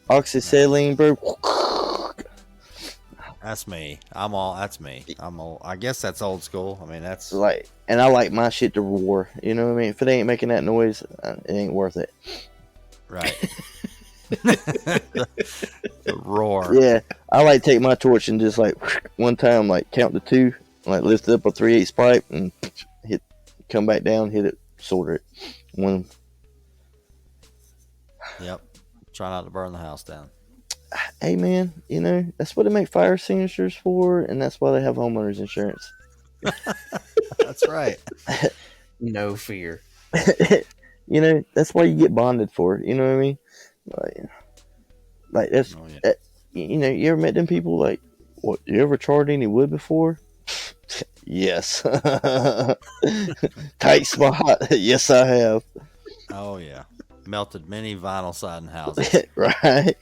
Oxyacetylene, bro. That's me. That's me. I'm old. I guess that's old school. I mean, that's And I like my shit to roar. You know what I mean? If it ain't making that noise, it ain't worth it. right. the roar. Yeah, I like take my torch and just one time count to 2, lift up a 3/8 pipe and come back down, hit it, solder it. One. Yep. Try not to burn the house down. Hey man, that's what they make fire extinguishers for, and that's why they have homeowners insurance. That's right. No fear. That's why you get bonded for it. You know what I mean? That's Oh, yeah. you ever met them people what? You ever charred any wood before? Yes. Tight spot. Yes, I have. Oh yeah. Melted many vinyl siding houses. Right.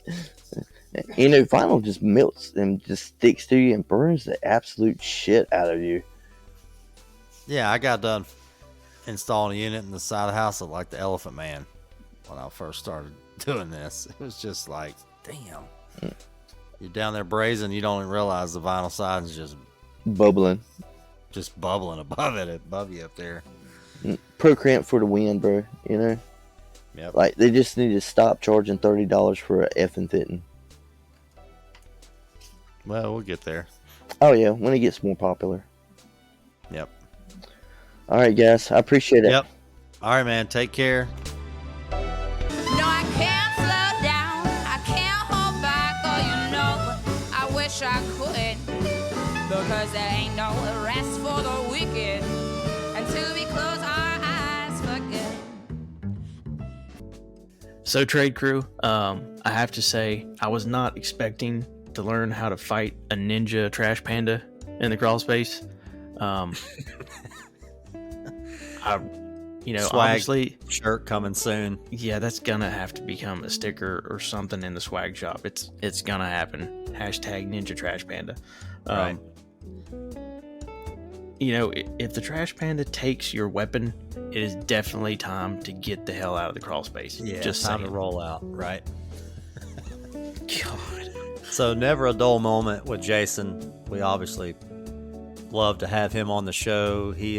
Vinyl just melts and just sticks to you and burns the absolute shit out of you. Yeah, I got done installing a unit in the side of the house like the Elephant Man when I first started doing this. It was just like, damn. You're down there brazing, you don't even realize the vinyl siding's just Bubbling. above you up there. Pro cramp for the win, bro. Yep. They just need to stop charging $30 for a effing fitting. Well, we'll get there. Oh yeah, when it gets more popular. Yep. All right, guys, I appreciate it. Yep. All right, man. Take care. No, I can't slow down. I can't hold back. Oh, I wish I could. Because there ain't no rest for the wicked until we close our eyes for good. So, Trade Crew, I have to say, I was not expecting to learn how to fight a ninja trash panda in the crawl space. Swag Obviously, shirt coming soon. yeah, that's gonna have to become a sticker or something in the swag shop. It's gonna happen. Hashtag Ninja Trash Panda. Right. If the trash panda takes your weapon, it is definitely time to get the hell out of the crawl space. Yeah, just time saying. to roll out. Right. God. So never a dull moment with Jason. We obviously love to have him on the show. He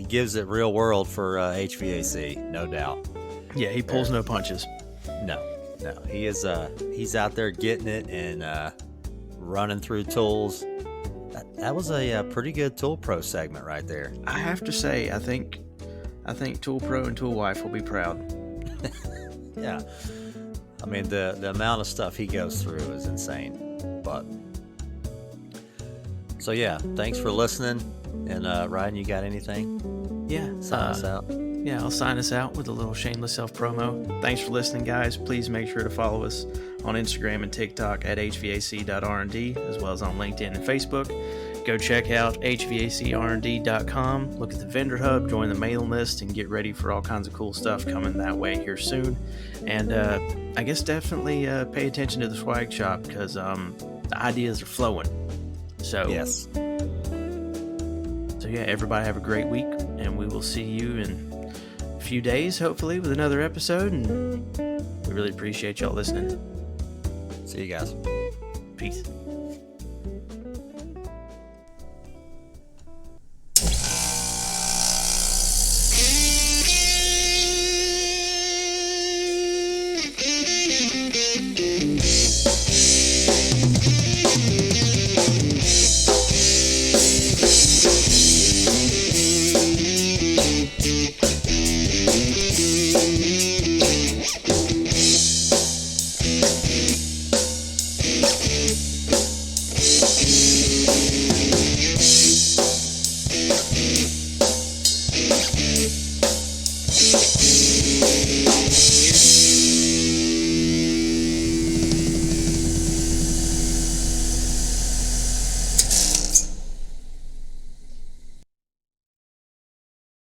gives it real world for HVAC, no doubt. Yeah, he pulls no punches. No, he is. He's out there getting it and running through tools. That was a pretty good Tool Pro segment right there. I have to say, I think Tool Pro and Tool Wife will be proud. Yeah, I mean the amount of stuff he goes through is insane. But so yeah, thanks for listening. And Ryan, you got anything? Yeah, Sign us out. Yeah, I'll sign us out with a little shameless self promo. Thanks for listening, guys. Please make sure to follow us on Instagram and TikTok at hvac.rnd, as well as on LinkedIn and Facebook. go check out hvacrnd.com, look at the vendor hub, join the mailing list, and get ready for all kinds of cool stuff coming that way here soon. And I guess definitely pay attention to the swag shop, because the ideas are flowing. So Yes. So yeah, everybody have a great week, and we will see you in a few days, hopefully, with another episode. And we really appreciate y'all listening. See you guys. Peace. Thank you.